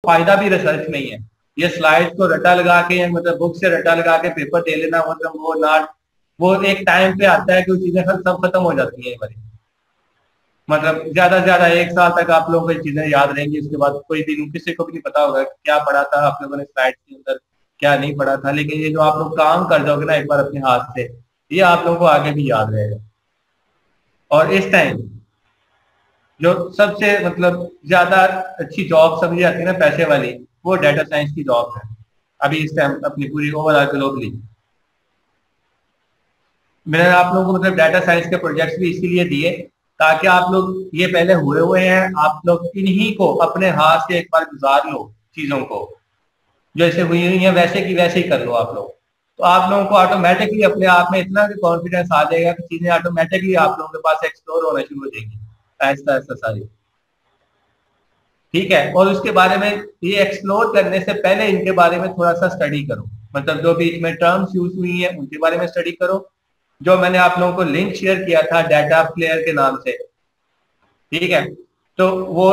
फायदा भी रिसर्च में ही है। ये स्लाइड्स को रटा लगा के मतलब बुक से रटा लगा के पेपर दे लेना, मतलब वो ना, वो एक टाइम पे आता है कि वो चीजें सब खत्म हो जाती है हमारी। मतलब ज्यादा से ज्यादा 1 साल तक आप लोगों को ये चीजें याद रहेंगी, उसके बाद कोई दिन किसी को भी नहीं पता होगा क्या पढ़ा था आप लोगों ने स्लाइड के अंदर, क्या नहीं पढ़ा था। लेकिन ये जो आप लोग काम कर जाओगे ना एक बार अपने हाथ से, ये आप लोगों को आगे भी याद रहेगा। और इस टाइम जो सबसे मतलब ज्यादा अच्छी जॉब समझी जाती है ना पैसे वाली, वो डाटा साइंस की जॉब है अभी इस टाइम अपनी पूरी ओवरऑल ग्लोबली। मैंने आप लोगों को मतलब डाटा साइंस के प्रोजेक्ट्स भी इसीलिए दिए ताकि आप लोग ये पहले हुए हुए हैं, आप लोग इन्हीं को अपने हाथ से एक बार गुजार लो, चीजों को जैसे हुई हुई है वैसे की वैसे ही कर लो आप लोग। तो आप लोगों को ऑटोमेटिकली अपने आप में इतना कॉन्फिडेंस आ जाएगा कि चीजें ऑटोमेटिकली आप लोगों के पास एक्सप्लोर होना शुरू हो जाएंगी ऐसा ऐसा सारी। ठीक है, और उसके बारे में ये एक्सप्लोर करने से पहले इनके बारे में थोड़ा सा स्टडी करो, मतलब जो बीच में टर्म्स यूज हुई है उनके बारे में स्टडी करो। जो मैंने आप लोगों को लिंक शेयर किया था डाटा प्लेयर के नाम से, ठीक है, तो वो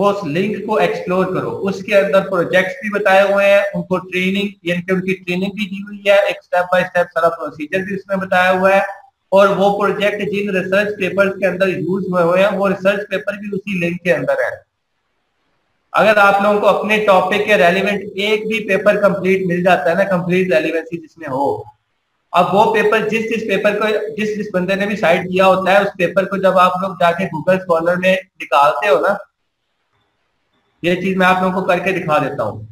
उस लिंक को एक्सप्लोर करो, उसके अंदर प्रोजेक्ट्स भी बताए हुए हैं, उनको ट्रेनिंग यानी कि उनकी ट्रेनिंग भी दी हुई है, एक स्टेप बाय स्टेप सारा प्रोसीजर भी उसमें बताया हुआ है। और वो प्रोजेक्ट जिन रिसर्च पेपर्स के अंदर यूज हुए हैं वो रिसर्च पेपर भी उसी लिंक के अंदर है। अगर आप लोगों को अपने टॉपिक के रेलिवेंट एक भी पेपर कंप्लीट मिल जाता है ना, कंप्लीट रेलिवेंसी जिसमें हो, अब वो पेपर जिस पेपर को जिस बंदे ने भी साइट किया होता है उस पेपर को जब आप लोग जाके गूगल स्कॉलर में निकालते हो ना, ये चीज मैं आप लोगों को करके दिखा देता हूँ।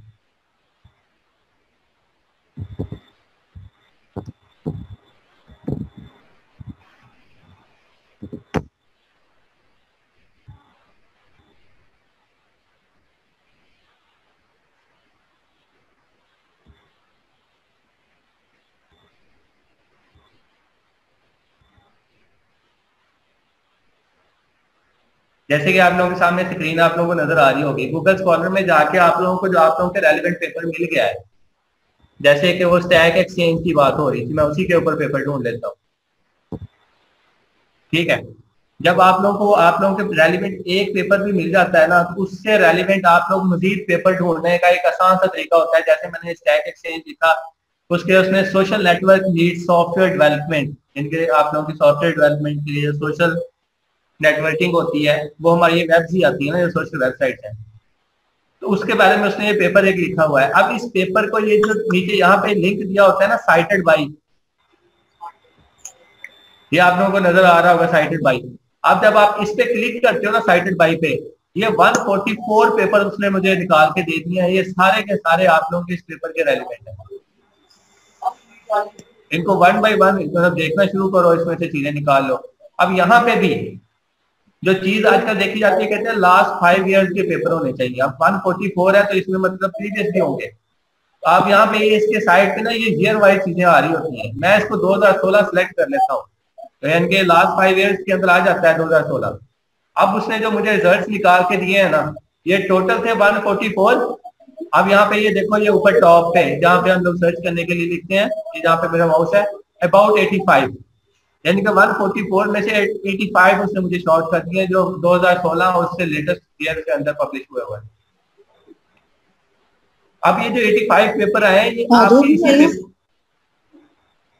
जैसे कि आप लोगों के सामने स्क्रीन आप लोगों को नजर आ रही होगी, गूगल स्कॉलर में जाके आप लोगों को जो आप लोगों के रेलिवेंट पेपर मिल गया है, जैसे कि वो स्टैक एक्सचेंज की बात हो रही थी, मैं उसी के ऊपर पेपर ढूंढ लेता हूँ। ठीक है, जब आप लोगों को आप लोगों के रेलिवेंट एक पेपर भी मिल जाता है ना, तो उससे रेलिवेंट आप लोग मजीद पेपर ढूंढने का एक आसान सा तरीका होता है। जैसे मैंने स्टैक एक्सचेंज लिखा, उसके उसमें social network need software development, इनके आप लोगों की सॉफ्टवेयर डेवलपमेंट के लिए सोशल नेटवर्किंग होती है, वो हमारी वेब्स ही आती है ना, जो सोशल वेबसाइट है, तो उसके बारे में उसने ये पेपर एक लिखा हुआ है। अब इस पेपर को ये जो नीचे यहाँ पे लिंक दिया होता है ना, साइटेड बाई, ये आप लोगों को नजर आ रहा होगा साइटेड बाई। अब जब आप इस पे क्लिक करते हो ना साइटेड बाई पे, ये 144 पेपर उसने मुझे निकाल के दे दिए हैं, ये सारे के सारे आप लोगों के इस पेपर के रेलिवेंट है। इनको वन बाई वन मतलब देखना शुरू करो, इसमें से चीजें निकाल लो। अब यहाँ पे भी जो चीज आजकल देखी जाती है, कहते हैं लास्ट 5 ईयर्स के पेपर होने चाहिए। अब 144 है तो इसमें मतलब प्रीवियस भी होंगे। तो आप यहाँ पे इसके साइड पे ना ये ईयर वाइज चीजें आ रही होती हैं, मैं इसको 2016 सेलेक्ट कर लेता हूँ, तो इनके लास्ट 5 ईयर्स के अंदर आ जाता है 2016। अब उसने जो मुझे रिजल्ट निकाल के दिए हैं ना, ये टोटल थे 144। अब यहाँ पे ये देखो, ये ऊपर टॉप पे जहाँ पे हम लोग सर्च करने के लिए लिखते हैं, ये जहाँ पे मेरा माउस है, अबाउट 85, यानी कि 144 में से 85 उसने मुझे शॉर्ट कर दिए जो 2016 और उससे लेटेस्ट ईयर के अंदर पब्लिश हुए हुए हैं। अब ये जो 85 पेपर आए हैं, ये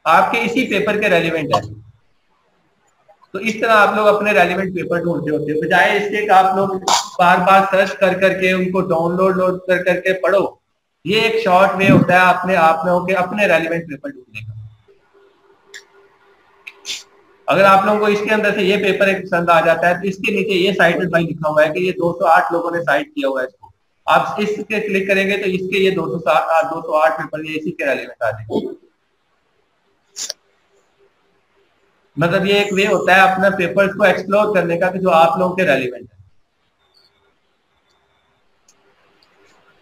आपके इसी पेपर के रेलिवेंट है। तो इस तरह आप लोग अपने रेलिवेंट पेपर ढूंढते होते हैं, बजाय इसके कि आप लोग बार बार सर्च कर करके उनको डाउनलोड कर करके पढ़ो। ये एक शॉर्ट वे होता है अपने आप लोगों के अपने रेलिवेंट पेपर ढूंढने का। अगर आप लोगों को इसके अंदर से ये पेपर एक पसंद आ जाता है तो इसके नीचे ये साइटेड बाय लिखा हुआ है कि ये 208 लोगों ने साइट किया हुआ है इसको, आप इसके क्लिक करेंगे तो इसके ये 208 पेपर ये इसी के रेलिवेंट आ जाएंगे। मतलब ये एक वे होता है अपना पेपर्स को एक्सप्लोर करने का कि जो आप लोगों के रेलिवेंट है।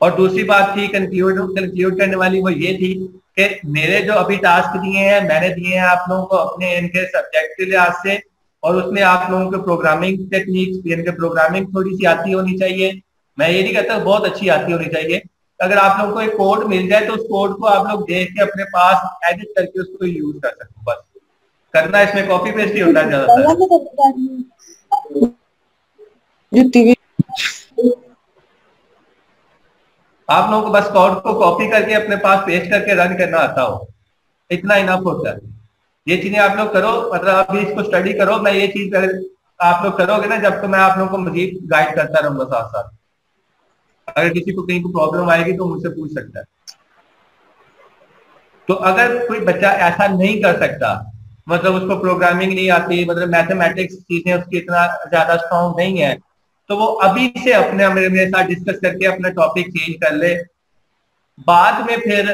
और दूसरी बात थी कंक्लूड करने वाली, वो ये थी कि मेरे जो अभी टास्क दिए हैं मैंने दिए हैं आप लोगों को अपने इनके सब्जेक्ट के लिहाज से, और उसमें आप लोगों को प्रोग्रामिंग टेक्निक्स इनके प्रोग्रामिंग थोड़ी सी आती होनी चाहिए। मैं ये नहीं कहता बहुत अच्छी आती होनी चाहिए। अगर आप लोगों को एक कोड मिल जाए तो उस कोड को आप लोग देख के अपने पास एडिट करके उसको यूज कर सकते हो, बस करना इसमें कॉपी पेस्ट ही होता है ज्यादातर। आप लोगों को बस कोड को कॉपी करके अपने पास पेस्ट करके रन करना आता हो, इतना इनफ होता है। ये चीजें आप लोग करो, मतलब अभी इसको स्टडी करो। मैं ये चीज आप लोग करोगे ना जब, तो मैं आप लोगों को मजीद गाइड करता रहूंगा साथ साथ। अगर किसी को कहीं को प्रॉब्लम आएगी तो मुझसे पूछ सकता है। तो अगर कोई बच्चा ऐसा नहीं कर सकता, मतलब उसको प्रोग्रामिंग नहीं आती, मतलब मैथमेटिक्स चीजें उसकी इतना ज्यादा स्ट्रॉन्ग नहीं है, तो वो अभी से अपने मेरे साथ डिस्कस करके अपना टॉपिक चेंज कर ले। बाद में फिर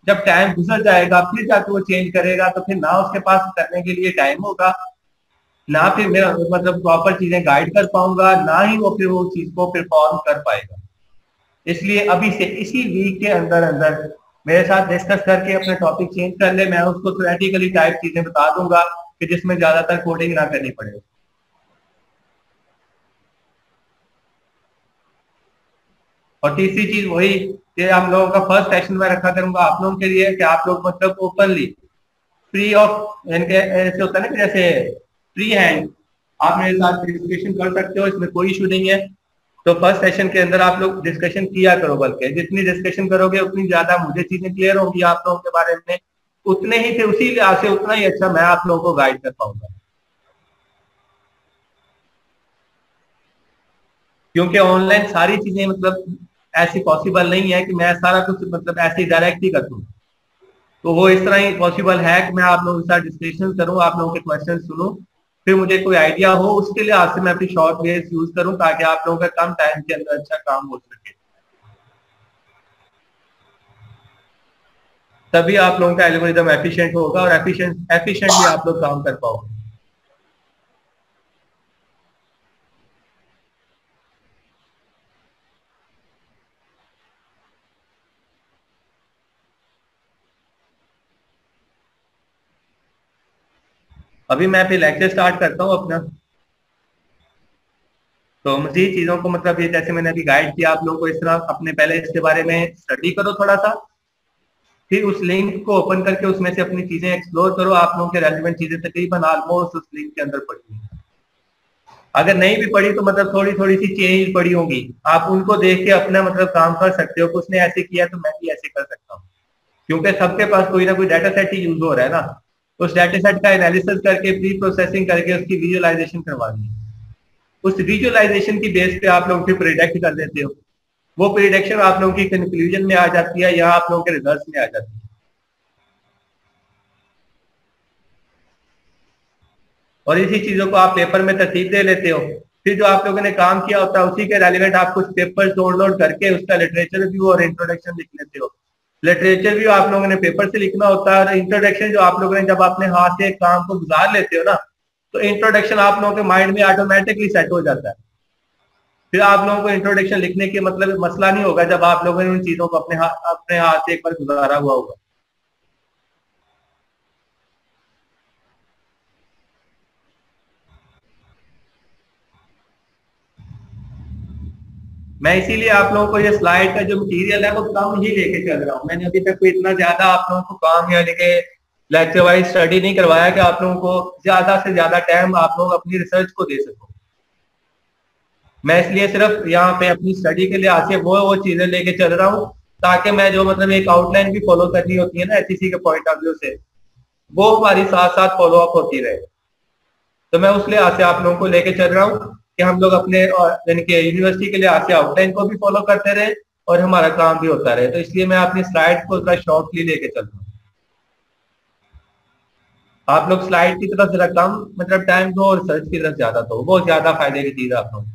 जब टाइम गुजर जाएगा फिर जाके वो चेंज करेगा, तो फिर ना उसके पास करने के लिए टाइम होगा, ना फिर मेरा मतलब प्रॉपर चीजें गाइड कर पाऊंगा, ना ही वो फिर वो चीज को परफॉर्म कर पाएगा। इसलिए अभी से इसी वीक के अंदर अंदर मेरे साथ डिस्कस करके अपना टॉपिक चेंज कर ले। मैं उसको थ्योरेटिकली टाइप चीजें बता दूंगा कि जिसमें ज्यादातर कोडिंग ना करनी पड़े। और तीसरी चीज वही कि हम लोगों का फर्स्ट सेशन में रखा करूंगा आप लोगों के लिए कि आप लोग मतलब ओपनली फ्री ऑफ, इनके ऐसे होता है ना कि जैसे फ्री हैंड आप मेरे साथ डिस्कशन कर सकते हो, इसमें कोई इशू नहीं है। तो फर्स्ट सेशन के अंदर आप लोग डिस्कशन किया करो, बल्कि जितनी डिस्कशन करोगे उतनी ज्यादा मुझे चीजें क्लियर होंगी आप लोगों के बारे में, उतने ही फिर उसी लिहाज से उतना ही अच्छा मैं आप लोगों को गाइड कर पाऊंगा। क्योंकि ऑनलाइन सारी चीजें मतलब ऐसी पॉसिबल नहीं है कि मैं सारा कुछ मतलब ऐसे ही डायरेक्ट ही कर दूं। तो वो इस तरह ही पॉसिबल है कि मैं आप लोगों के साथ डिस्कशन करूं, आप लोगों के क्वेश्चन सुनूं, फिर मुझे कोई आइडिया हो उसके लिए आज से मैं अपनी शॉर्ट वेज यूज करूं, ताकि आप लोगों का कम टाइम के अंदर अच्छा काम हो सके। तभी आप लोगों का एल्गोरिदम एफिशिएंट होगा और एफिशिएंटली आप लोग काम कर पाओगे। अभी मैं फिर लेक्चर स्टार्ट करता हूँ अपना। तो मजीद चीजों को मतलब ये जैसे मैंने अभी गाइड किया आप लोगों को, इस तरह अपने पहले इसके बारे में स्टडी करो थोड़ा सा, फिर उस लिंक को ओपन करके उसमें से अपनी चीजें एक्सप्लोर करो। आप लोगों के रेलिवेंट चीजें तकरीबन ऑलमोस्ट उस लिंक के अंदर पड़ी हैं। अगर नहीं भी पड़ी तो मतलब थोड़ी थोड़ी सी चेंज पड़ी होंगी, आप उनको देख के अपना मतलब काम कर सकते हो कि उसने ऐसे किया तो मैं भी ऐसे कर सकता हूँ। क्योंकि सबके पास कोई ना कोई डाटा सेट ही यूज हो रहा है ना, तो उस डाटा सेट का एनालिसिस करके प्री प्रोसेसिंग करके उसकी विजुअलाइजेशन करवानी है। उस विजुअलाइजेशन की बेस पे आप लोग फिर प्रिडिक्ट कर देते हो, वो प्रिडिक्शन आप लोगों की कंक्लूजन में आ जाती है या आप लोगों के रिजल्ट में आ जाती है। और इसी चीजों को आप पेपर में तरतीब दे लेते हो। फिर जो आप लोगों ने काम किया होता है उसी के रेलिवेंट आप कुछ पेपर डाउनलोड करके उसका लिटरेचर रिव्यू और इंट्रोडक्शन लिख लेते हो। लिटरेचर व्यू आप लोगों ने पेपर से लिखना होता है, और इंट्रोडक्शन जो आप लोगों ने जब अपने हाथ से काम को गुजार लेते हो ना, तो इंट्रोडक्शन आप लोगों के माइंड में ऑटोमेटिकली सेट हो जाता है। फिर आप लोगों को इंट्रोडक्शन लिखने के मतलब मसला नहीं होगा जब आप लोगों ने उन चीजों को अपने हाथ से एक बार गुजारा हुआ होगा। मैं इसीलिए आप लोगों को ये स्लाइड का जो मटेरियल है वो कम ही लेके चल रहा हूँ। मैंने अभी तक कोई इतना ज्यादा आप लोगों को काम यानी कि लेक्चर वाइज स्टडी नहीं करवाया कि आप लोगों को ज्यादा से ज्यादा टाइम आप लोग अपनी रिसर्च को दे सको। मैं इसलिए सिर्फ यहाँ पे अपनी स्टडी के लिए आके वो चीजें लेके चल रहा हूँ, ताकि मैं जो मतलब एक आउटलाइन भी फॉलो करनी होती है ना एचईसी के पॉइंट ऑफ व्यू से, वो हमारी साथ साथ फॉलो अप होती रहे। तो मैं उस लिहाज से आप लोगों को लेके चल रहा हूँ कि हम लोग अपने यानी कि यूनिवर्सिटी के लिए आज से आउटलाइन को भी फॉलो करते रहे और हमारा काम भी होता रहे। तो इसलिए मैं अपनी स्लाइड को थोड़ा शॉर्टली लेके चल रहा हूँ। आप लोग स्लाइड की तरफ जरा कम मतलब टाइम दो और रिसर्च की तरफ ज्यादा दो, बहुत ज्यादा फायदे की चीज है आप लोग।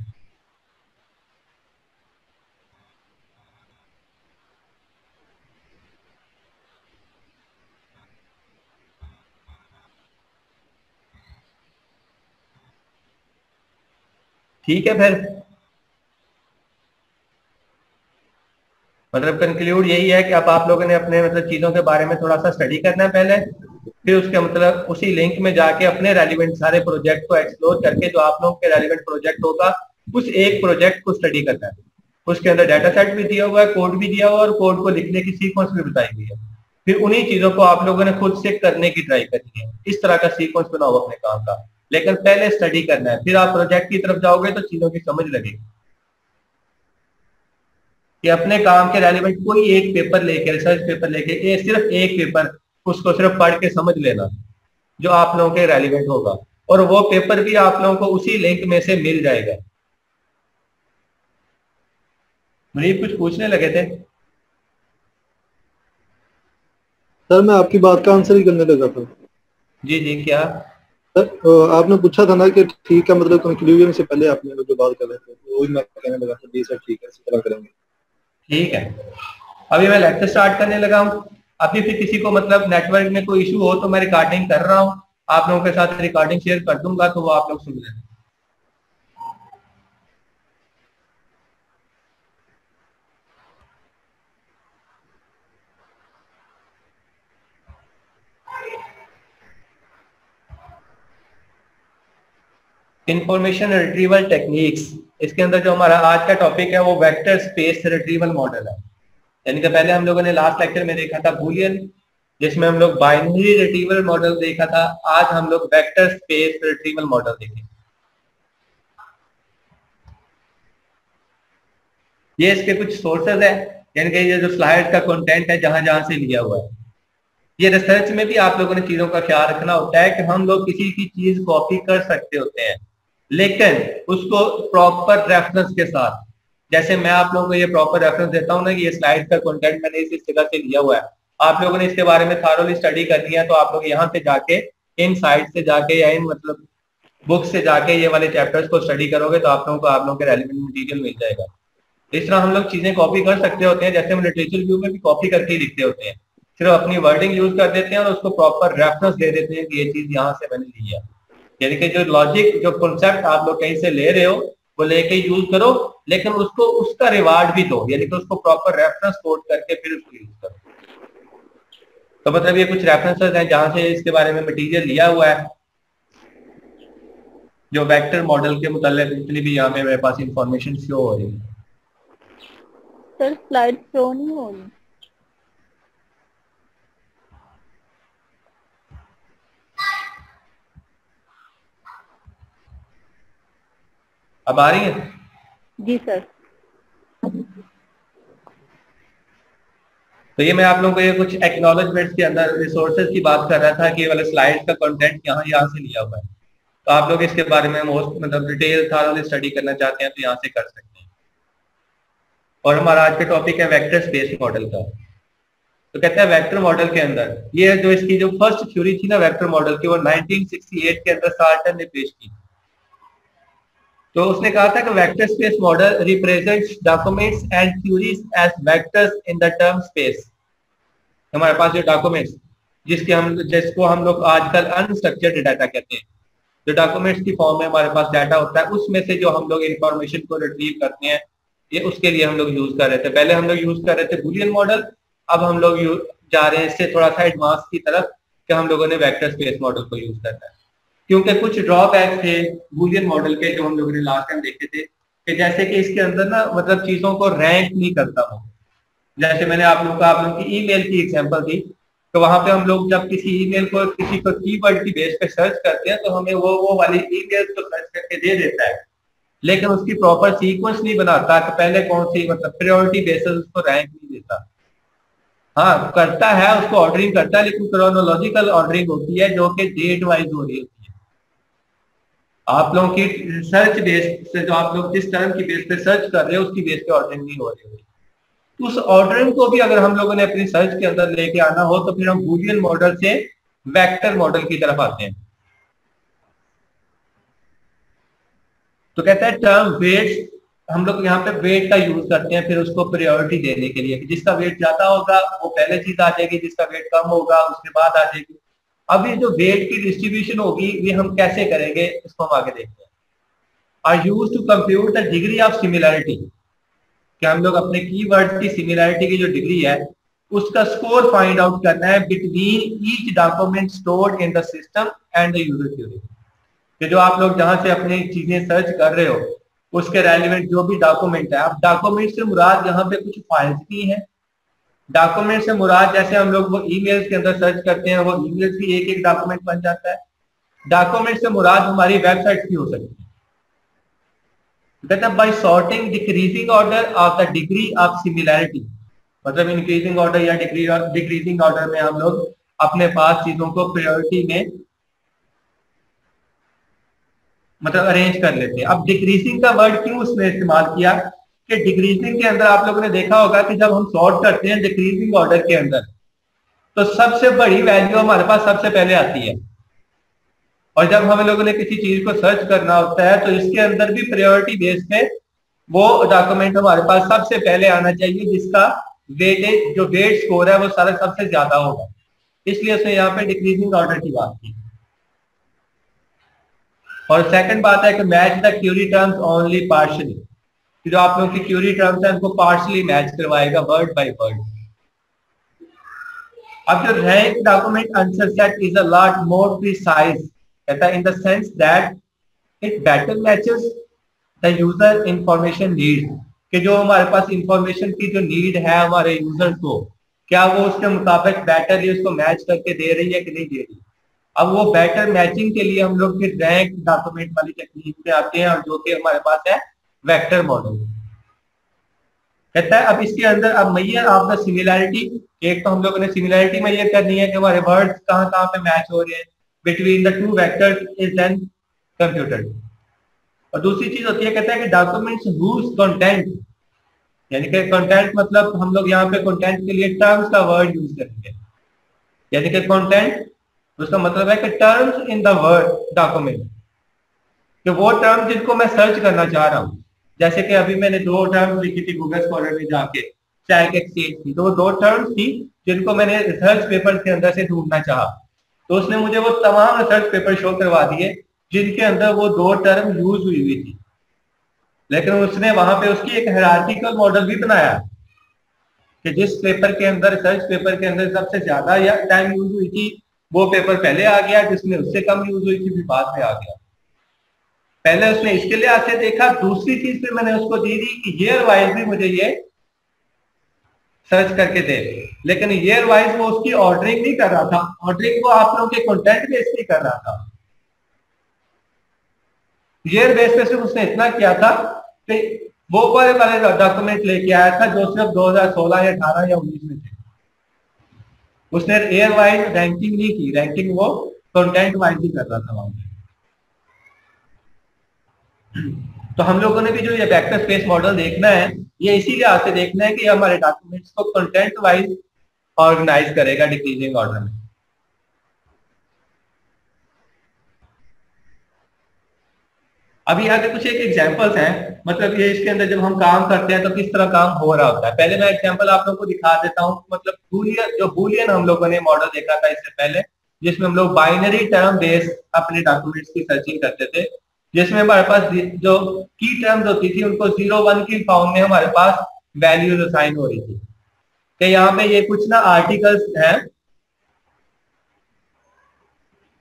ठीक है फिर मतलब कंक्लूड यही है कि अब आप लोगों ने अपने मतलब चीजों के बारे में थोड़ा सा स्टडी करना है पहले, फिर उसके मतलब उसी लिंक में जाके अपने रेलिवेंट सारे प्रोजेक्ट को एक्सप्लोर करके जो आप लोगों के रेलिवेंट प्रोजेक्ट होगा उस एक प्रोजेक्ट को स्टडी करना है। उसके अंदर डाटा सेट भी दिया हुआ है, कोड भी दिया हुआ है और कोड को लिखने की सीक्वेंस भी बताई हुई है। फिर उन्हीं चीजों को आप लोगों ने खुद से करने की ट्राई करनी है। इस तरह का सीक्वेंस बनाओ अपने काम का, लेकिन पहले स्टडी करना है, फिर आप प्रोजेक्ट की तरफ जाओगे तो चीजों की समझ लगेगी। कि अपने काम के रेलिवेंट कोई एक पेपर लेके, रिसर्च पेपर लेके, ये सिर्फ एक पेपर उसको सिर्फ पढ़ के समझ लेना जो आप लोगों के रेलिवेंट होगा, और वो पेपर भी आप लोगों को उसी लिंक में से मिल जाएगा। मुझे कुछ पूछने लगे थे सर मैं आपकी बात का आंसर ही करने लगा था। जी जी, क्या? सर आपने पूछा था ना कि ठीक है, मतलब कंक्लूजन से पहले आपने जो बात कर रहे थे वही मैं कहने लगा था। जी सर ठीक है, इसी तरह करेंगे। ठीक है, अभी मैं लेक्चर स्टार्ट करने लगा हूँ। अभी फिर किसी को मतलब नेटवर्क में कोई इशू हो तो मैं रिकॉर्डिंग कर रहा हूँ, आप लोगों के साथ रिकॉर्डिंग शेयर कर दूंगा तो वो आप लोग सुन लेना। इंफॉर्मेशन रिट्रीवल टेक्निक्स, इसके अंदर जो हमारा आज का टॉपिक है वो वेक्टर स्पेस रिट्रीवल मॉडल है। यानी कि पहले हम लोगों ने लास्ट लेक्चर में देखा था बूलियन, जिसमें हम लोग बाइनरी रिट्रीवल मॉडल देखा था। आज हम लोग वेक्टर स्पेस रिट्रीवल मॉडल देखेंगे। ये इसके कुछ सोर्सेज है, यानी कि ये जो स्लाइड का कंटेंट है जहां जहां से लिया हुआ है। ये रिसर्च में भी आप लोगों ने चीजों का ख्याल रखना होता है कि हम लोग किसी की चीज कॉपी कर सकते होते हैं, लेकिन उसको प्रॉपर रेफरेंस के साथ। जैसे मैं आप लोगों को ये प्रॉपर रेफरेंस देता हूँ ना कि ये स्लाइड का कंटेंट मैंने इस जगह से लिया हुआ है, आप लोगों ने इसके बारे में थारोली स्टडी करनी है तो आप लोग यहाँ पे जाके इन साइट से जाके या इन मतलब बुक से जाके ये वाले चैप्टर्स को स्टडी करोगे तो आप लोगों के रेलिवेंट मटेरियल मिल जाएगा। इस तरह हम लोग चीजें कॉपी कर सकते होते हैं, जैसे हम लिटरेचर व्यू में भी कॉपी करके ही लिखते होते हैं, सिर्फ अपनी वर्डिंग यूज कर देते हैं और उसको प्रॉपर रेफरेंस दे देते हैं कि ये चीज यहाँ से मैंने ली है। यानी कि जो लॉजिक, जो कॉन्सेप्ट आप लोग कहीं से ले रहे हो वो लेके यूज करो, लेकिन उसको उसका रिवार्ड भी दो, यानी कि उसको प्रॉपर रेफरेंस कोड करके फिर उसको यूज करो। तो मतलब ये कुछ रेफरेंसेस हैं जहां से इसके बारे में मटेरियल लिया हुआ है, जो वेक्टर मॉडल के मुताल्लिक जितनी भी यहाँ पे मेरे पास इंफॉर्मेशन शो हो रही है। सर स्लाइड शो नहीं हो रही। अब आ रही है? जी सर। तो ये मैं आप लोगों को ये कुछ एक्नॉलेजमेंट्स के अंदर रिसोर्सेज की बात कर रहा था कि ये वाले स्लाइड का कंटेंट यहाँ से लिया हुआ है, तो आप लोग इसके बारे में मोस्ट मतलब डिटेल थारोली स्टडी करना चाहते हैं तो यहाँ से कर सकते हैं। और हमारा आज का टॉपिक है वेक्टर स्पेस मॉडल का। तो कहते हैं वेक्टर मॉडल के अंदर ये जो इसकी जो फर्स्ट थ्योरी थी ना वेक्टर मॉडल की, वो 1968 के अंदर साल्टन ने पेश की। तो उसने कहा था कि vector space model represents documents and theories as vectors in the term space. हमारे पास जो डॉक्यूमेंट्स जिसको हम लोग आजकल अनस्ट्रक्चर्ड डाटा कहते हैं, जो डॉक्यूमेंट्स की फॉर्म में हमारे पास डाटा होता है उसमें से जो हम लोग इंफॉर्मेशन को रिट्रीव करते हैं, ये उसके लिए हम लोग यूज कर रहे थे। पहले हम लोग यूज कर रहे थे बूलियन मॉडल, अब हम लोग जा रहे हैं इससे थोड़ा सा एडवांस की तरफ कि हम लोगों ने वेक्टर स्पेस मॉडल को यूज करना है। क्योंकि कुछ ड्रॉबैक थे बूलियन मॉडल के जो हम लोगों ने लास्ट टाइम देखे थे, कि जैसे कि इसके अंदर ना मतलब चीजों को रैंक नहीं करता वो। जैसे मैंने आप लोगों की ईमेल की एग्जांपल दी, तो वहां पे हम लोग जब किसी ईमेल को किसी को कीवर्ड की बेस पे सर्च करते हैं तो हमें वो वाली ईमेल तो सर्च करके दे देता है, लेकिन उसकी प्रॉपर सीक्वेंस नहीं बनाता कि पहले कौन सी मतलब प्रायोरिटी बेसिस उसको रैंक नहीं देता। हाँ करता है, उसको ऑर्डरिंग करता है, लेकिन क्रोनोलॉजिकल ऑर्डरिंग होती है जो कि डेट वाइज हो रही होती है। आप लोगों की सर्च बेस से जो आप लोग जिस टर्म की बेस पे सर्च कर रहे हो उसकी बेस पे ऑर्डरिंग नहीं हो रही होगी। तो उस ऑर्डरिंग को भी अगर हम लोगों ने अपनी सर्च के अंदर लेके आना हो तो फिर हम बूलियन मॉडल से वेक्टर मॉडल की तरफ आते हैं। तो कहता है टर्म वेट्स, हम लोग यहाँ पे वेट का यूज करते हैं फिर उसको प्रायोरिटी देने के लिए कि जिसका वेट ज्यादा होगा वो पहले चीज आ जाएगी, जिसका वेट कम होगा उसके बाद आ जाएगी। अब ये जो वेट की डिस्ट्रीब्यूशन होगी ये हम कैसे करेंगे इसको हम आगे देखते हैं। Are used to compute the degree of similarity, कि हम लोग अपने कीवर्ड की सिमिलैरिटी की जो डिग्री है उसका स्कोर फाइंड आउट करना है between each document stored in the system and the user theory. कि जो आप लोग जहां से अपनी चीजें सर्च कर रहे हो उसके रेलिवेंट जो भी डॉक्यूमेंट है, अब डॉक्यूमेंट से मुराद यहाँ पे कुछ फाइल्स भी हैं, डॉक्यूमेंट से मुराद जैसे हम लोग वो ईमेल्स के अंदर सर्च करते हैं वो ईमेल्स भी एक एक डॉक्यूमेंट बन जाता है। डॉक्यूमेंट से मुराद हमारी वेबसाइट भी हो सकती है। कहता है by sorting decreasing order of the degree of similarity, मतलब इंक्रीजिंग ऑर्डर या डिक्रीजिंग ऑर्डर में हम लोग अपने पास चीजों को प्रायोरिटी में मतलब अरेंज कर लेते हैं। अब डिक्रीजिंग का वर्ड क्यों उसने इस्तेमाल किया कि डिक्रीजिंग के अंदर आप लोगों ने देखा होगा कि जब हम सॉर्ट करते हैं डिक्रीजिंग ऑर्डर के अंदर तो सबसे बड़ी वैल्यू हमारे पास सबसे पहले आती है, और जब हम लोगों ने किसी चीज को सर्च करना होता है तो इसके अंदर भी प्रायोरिटी बेस पे वो डॉक्यूमेंट हमारे पास सबसे पहले आना चाहिए जिसका वेटेज जो वेट स्कोर है वो सारा सबसे ज्यादा होगा, इसलिए उसने यहाँ पे डिक्रीजिंग ऑर्डर की बात की। और सेकंड बात है कि match the query terms only partially, जो आप लोगों की क्यूरी टर्म्स है उनको पार्शियली मैच करवाएगा वर्ड बाय वर्ड। अब जो rank document answer set is a lot more precise, कहता है in the sense that it better matches the user information need, कि जो हमारे पास इंफॉर्मेशन की जो नीड है हमारे यूजर को, क्या वो उसके मुताबिक बेटरली उसको मैच करके दे रही है कि नहीं दे रही। अब वो बेटर मैचिंग के लिए हम लोग फिर रैंक डॉक्यूमेंट वाली टेक्निक पे आते हैं, और जो कि हमारे पास है वेक्टर मॉडल। कहता है अब इसके अंदर अब मैयर ऑफ द सिमिलैरिटी, एक तो हम लोगों ने सिमिलैरिटी मैयर करनी है कि हमारे वर्ड्स कहाँ कहाँ पे मैच हो रहे हैं between the two vectors is then computed. और दूसरी चीज होती है कहता है कि डॉक्यूमेंट्स हुज कंटेंट, यानी कि कंटेंट मतलब हम लोग यहाँ पे कंटेंट के लिए टर्म्स का वर्ड यूज करेंगे, यानी कि कंटेंट उसका मतलब है कि terms in the word document, कि वो टर्म जिनको मैं सर्च करना चाह रहा हूँ। जैसे कि अभी मैंने दो टर्म्स लिखी थी गूगल स्कॉलर में जाके, स्टैक एक्सचेंज थी, तो दो टर्म्स थी जिनको मैंने रिसर्च पेपर के अंदर से ढूंढना चाहा, तो उसने मुझे वो तमाम रिसर्च पेपर शो करवा दिए जिनके अंदर वो दो टर्म यूज हुई थी। लेकिन उसने वहां पे उसकी एक हायरार्किकल मॉडल भी बनाया कि जिस पेपर के अंदर रिसर्च पेपर के अंदर सबसे ज्यादा या टाइम यूज हुई थी वो पेपर पहले आ गया, जिसमें उससे कम यूज हुई थी भी बाद में आ गया। पहले उसने इसके लिए आके देखा, दूसरी चीज फिर मैंने उसको दी थी कि ईयर वाइज भी मुझे ये सर्च करके दे, लेकिन ईयर वाइज वो उसकी ऑर्डरिंग नहीं कर रहा था, ऑर्डरिंग वो आप लोगों के कंटेंट बेस पे कर रहा था। ईयर बेस पे सिर्फ उसने इतना किया था कि वो वाले डॉक्यूमेंट लेके आया था जो सिर्फ 2016 या 18 या 19 में थे। उसने ईयर वाइज रैंकिंग नहीं की, रैंकिंग वो कंटेंट वाइज ही कर रहा था वहां पे। तो हम लोगों ने भी जो ये वेक्टर स्पेस मॉडल देखना है ये इसीलिए आके देखना है कि हमारे डॉक्यूमेंट्स को कंटेंट वाइज ऑर्गेनाइज करेगा डिक्रीजिंग ऑर्डर में। अभी आगे कुछ एक एग्जांपल्स हैं, मतलब ये इसके अंदर जब हम काम करते हैं तो किस तरह काम हो रहा होता है। पहले मैं एग्जांपल आप लोगों को दिखा देता हूँ, मतलब बूलियन हम लोगों ने मॉडल देखा था इससे पहले, जिसमें हम लोग बाइनरी टर्म बेस अपने डॉक्यूमेंट्स की सर्चिंग करते थे, जिसमें हमारे पास जो की टर्म्स होती थी उनको 0-1 की फॉर्म में हमारे पास वैल्यूज असाइन हो रही थी। कि यहाँ पे ये कुछ ना आर्टिकल्स हैं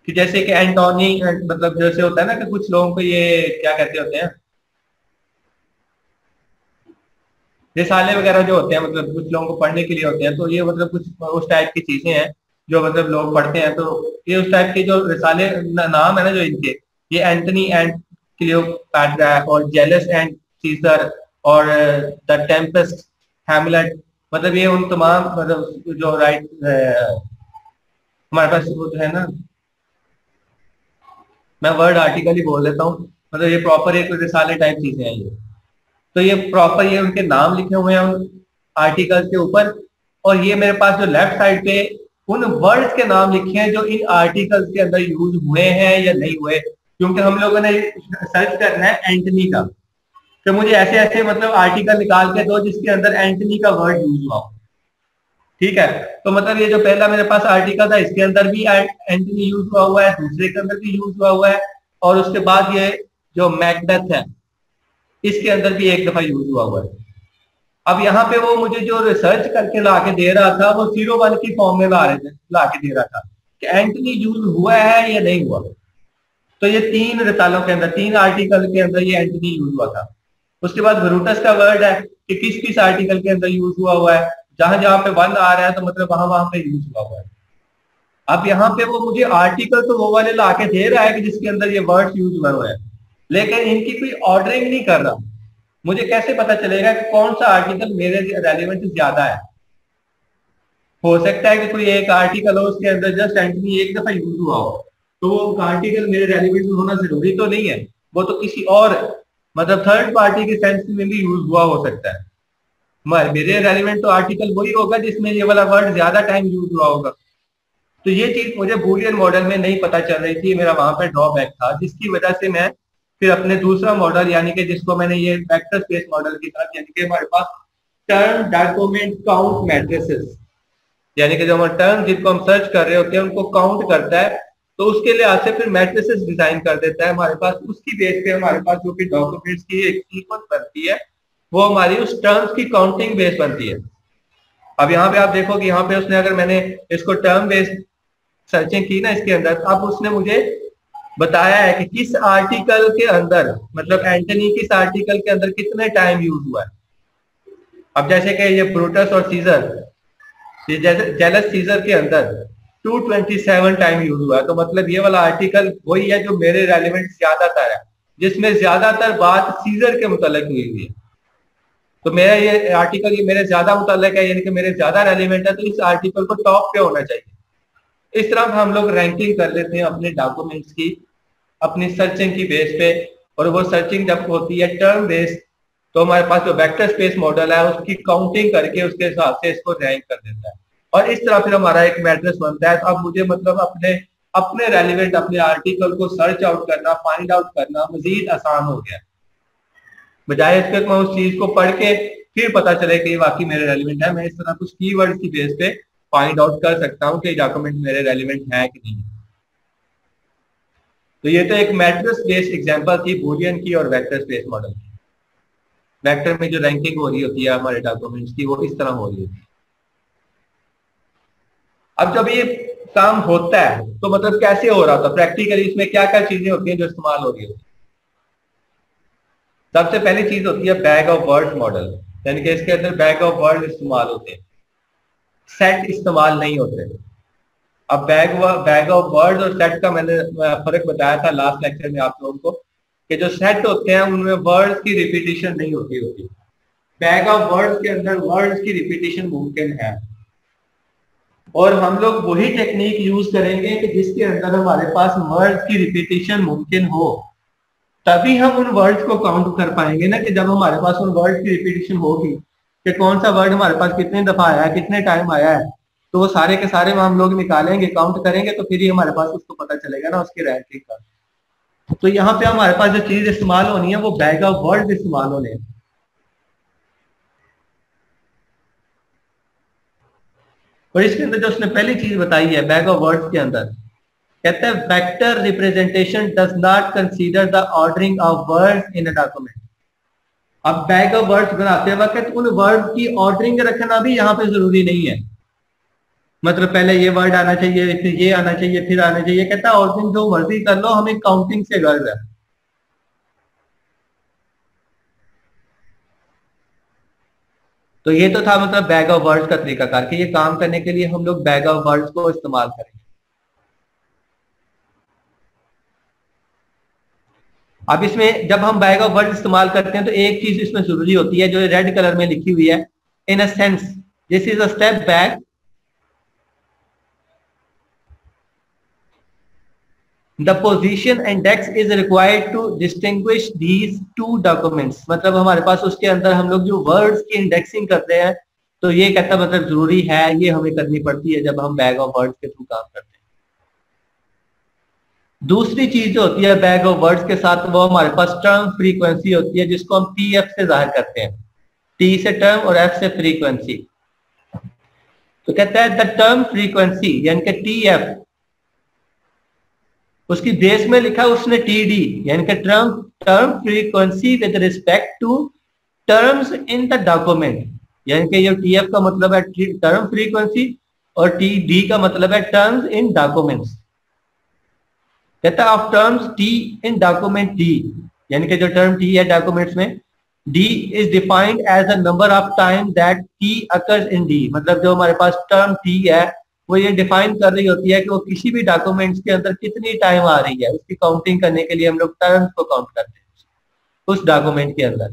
कि जैसे कि एंटोनी, मतलब जैसे होता है ना कि कुछ लोगों को ये क्या कहते होते हैं, रिसाले वगैरह जो होते हैं, मतलब कुछ लोगों को पढ़ने के लिए होते हैं, तो ये मतलब कुछ उस टाइप की चीजें हैं जो मतलब लोग पढ़ते हैं। तो ये उस टाइप के जो रिसाले नाम है ना जो इनके, ये एंटनी एंड क्लियोपैट्रा और जेलस एंड सीजर और द टेम्पेस्ट हैमलेट, मतलब ये उन तमाम मतलब जो राइट हमारे पास वो जो है ना, मैं वर्ड आर्टिकल ही बोल देता हूँ, मतलब ये प्रॉपर एक रिसाले टाइप चीजें हैं ये। तो ये प्रॉपर ये उनके नाम लिखे हुए हैं उन आर्टिकल्स के ऊपर, और ये मेरे पास जो लेफ्ट साइड पे उन वर्ड्स के नाम लिखे हैं जो इन आर्टिकल्स के अंदर यूज हुए हैं या नहीं हुए, क्योंकि हम लोगों ने सर्च करना है एंटनी का, तो मुझे ऐसे ऐसे मतलब आर्टिकल निकाल के दो जिसके अंदर एंटनी का वर्ड यूज हुआ हो। ठीक है, तो मतलब ये जो पहला मेरे पास आर्टिकल था इसके अंदर भी एंटनी यूज हुआ है, दूसरे के अंदर भी यूज हुआ है, और उसके बाद ये जो मैकबेथ है इसके अंदर भी एक दफा यूज हुआ है। अब यहाँ पे वो मुझे जो रिसर्च करके ला के दे रहा था वो 0-1 की फॉर्म में ला के दे रहा था कि एंटनी यूज हुआ है या नहीं हुआ। तो ये 3 रिसालों के अंदर, 3 आर्टिकल के अंदर ये एंटनी यूज हुआ था। उसके बाद ब्रूटस का वर्ड है कि किस किस आर्टिकल के अंदर यूज हुआ है, जहां जहां पे 1 आ रहा है तो मतलब वहां वहां पे यूज हुआ है। अब यहाँ पे वो मुझे आर्टिकल तो वो वाले ला के दे रहा है कि जिसके अंदर ये वर्ड यूज हुए हैं, लेकिन इनकी कोई ऑर्डरिंग नहीं कर रहा मुझे कैसे पता चलेगा कि कौन सा आर्टिकल मेरे रेलिवेंट ज्यादा है? हो सकता है कि कोई एक आर्टिकल हो, उसके अंदर जस्ट एंटनी एक दफा यूज हुआ हो, तो वो आर्टिकल मेरे रेलिवेंट में होना जरूरी तो नहीं है, वो तो किसी और मतलब थर्ड पार्टी के सेंस में भी यूज हुआ हो सकता है। मेरे रेलिवेंट तो आर्टिकल वही होगा जिसमें ये वाला वर्ड ज्यादा टाइम यूज हुआ होगा। तो ये चीज मुझे बूलियन मॉडल में नहीं पता चल रही थी, मेरा वहां पर ड्रॉबैक था, जिसकी वजह से मैं फिर अपने दूसरा मॉडल यानी कि जिसको मैंने ये वेक्टर स्पेस मॉडल की तरफ, यानी कि हमारे पास टर्म डॉक्यूमेंट काउंट मैट्रिसेस, यानी कि जो हमारे टर्म जिनको हम सर्च कर रहे होते हैं उनको काउंट करता है, तो उसके लिहाज से फिर मैट्रिसेस डिजाइन कर देता है हमारे पास। उसकी बेस पे हमारे पास जो कि डॉक्यूमेंट्स की एक सीक्वेंस बनती है, वो हमारी उस टर्म्स की काउंटिंग बेस बनती है। अब यहाँ पे आप देखो कि यहाँ पे उसने, अगर मैंने इसको टर्म बेस्ड सर्चिंग की ना इसके अंदर, अब उसने मुझे बताया है कि किस आर्टिकल के अंदर, मतलब एंटनी किस आर्टिकल के अंदर कितने टाइम यूज हुआ है। अब जैसे कि ये ब्रूटस और सीजर, जेलस सीजर के अंदर 227 टाइम यूज हुआ है, तो मतलब ये वाला आर्टिकल वही है जो मेरे रेलिवेंट ज्यादातर है, जिसमें ज्यादातर बात सीजर के मुतालिक हुई हुई है। तो मेरा ये आर्टिकल ये मेरे ज्यादा मुतालिक है, यानी कि मेरे ज्यादा रेलिवेंट है, तो इस आर्टिकल को टॉप पे होना चाहिए। इस तरह हम लोग रैंकिंग कर लेते हैं अपने डॉक्यूमेंट्स की अपनी सर्चिंग की बेस पे, और वो सर्चिंग जब होती है टर्म बेस्ड, तो हमारे पास जो वेक्टर स्पेस मॉडल है उसकी काउंटिंग करके उसके हिसाब से इसको रैंक कर देता है, और इस तरह फिर हमारा एक मैट्रिक्स बनता है। तो अब मुझे मतलब अपने अपने रेलिवेंट अपने आर्टिकल को सर्च आउट करना, फाइंड आउट करना मजीद आसान हो गया, बजाय इसके मैं उस चीज को पढ़ के फिर पता चले कि वाकई मेरे रेलिवेंट है। मैं इस तरह कुछ कीवर्ड की बेस पे फाइंड आउट कर सकता हूँ कि डॉक्यूमेंट मेरे रेलिवेंट है कि नहीं। तो ये तो एक मैट्रिक्स बेस्ड एग्जांपल थी बूलियन की और वेक्टर स्पेस मॉडल की। वेक्टर में जो रैंकिंग हो रही होती है हमारे डॉक्यूमेंट्स की, वो इस तरह हो रही होती है। अब जब ये काम होता है तो मतलब कैसे हो रहा था प्रैक्टिकली, इसमें क्या क्या चीजें होती हैं जो इस्तेमाल हो रही होती है। सबसे पहली चीज होती है बैग ऑफ वर्ड्स मॉडल, यानी कि इसके अंदर बैग ऑफ वर्ड इस्तेमाल होते हैं, सेट इस्तेमाल नहीं होते। अब बैग ऑफ वर्ड्स और सेट का मैंने फर्क बताया था लास्ट लेक्चर में आप लोगों को, कि जो सेट होते हैं उनमें वर्ड्स की रिपीटिशन नहीं होती। बैग ऑफ वर्ड्स के अंदर वर्ड्स की रिपीटिशन मुमकिन है, और हम लोग वही टेक्निक यूज करेंगे कि जिसके अंदर हमारे पास वर्ड्स की रिपीटिशन मुमकिन हो, तभी हम उन वर्ड्स को काउंट कर पाएंगे ना, कि जब हमारे पास उन वर्ड्स की रिपीटिशन होगी कि कौन सा वर्ड हमारे पास कितने दफा आया है, कितने टाइम आया है, तो वो सारे के सारे हम लोग निकालेंगे, काउंट करेंगे, तो फिर ही हमारे पास उसको पता चलेगा ना उसकी रैंकिंग का। तो यहाँ पे हमारे पास जो चीज इस्तेमाल होनी है वो बैग ऑफ वर्ड्स इस्तेमाल होने हैं। और इसके अंदर जो उसने पहली चीज बताई है बैग ऑफ वर्ड्स के अंदर, कहते हैं vector representation does not consider the ordering of words in a document. अब बैग ऑफ वर्ड्स बनाते वक्त उन वर्ड की ऑर्डरिंग रखना भी यहाँ पे जरूरी नहीं है, मतलब पहले ये वर्ड आना चाहिए, फिर ये आना चाहिए, फिर आना चाहिए। कहता है ऑर्डरिंग जो मर्जी कर लो, हमें काउंटिंग से गर्ज है। तो ये तो था मतलब बैग ऑफ वर्ड्स का तरीकाकार कि ये काम करने के लिए हम लोग बैग ऑफ वर्ड्स को इस्तेमाल करेंगे। अब इसमें जब हम बैग ऑफ वर्ड्स इस्तेमाल करते हैं तो एक चीज इसमें जरूरी होती है जो रेड कलर में लिखी हुई है, in a sense this is a step back the position index is required to distinguish these two documents. मतलब हमारे पास उसके अंदर हम लोग जो वर्ड्स की इंडेक्सिंग करते हैं, तो ये कहता मतलब जरूरी है, ये हमें करनी पड़ती है जब हम बैग ऑफ वर्ड्स के थ्रू काम करते हैं। दूसरी चीज जो होती है बैग ऑफ वर्ड्स के साथ, वो हमारे पास टर्म फ्रीक्वेंसी होती है, जिसको हम TF से जाहिर करते हैं, T से टर्म और F से फ्रीक्वेंसी। तो कहता है द टर्म फ्रीक्वेंसी यानी कि TF, उसकी बेस में लिखा उसने TD यानी कि term frequency with respect to terms in the document, यानी कि ये TF का मतलब है टर्म फ्रीक्वेंसी और TD का मतलब है टर्म्स इन डॉक्यूमेंट्स। कहता है of terms T in document D, यानी कि जो टर्म T है डॉक्यूमेंट्स में, D is defined as a number of time that T occurs in D। मतलब जो हमारे पास टर्म T है वो ये डिफाइन कर रही होती है कि वो किसी भी डॉक्यूमेंट्स के अंदर कितनी टाइम आ रही है, उसकी काउंटिंग करने के लिए हम लोग टर्म्स को काउंट करते हैं उस डॉक्यूमेंट के अंदर।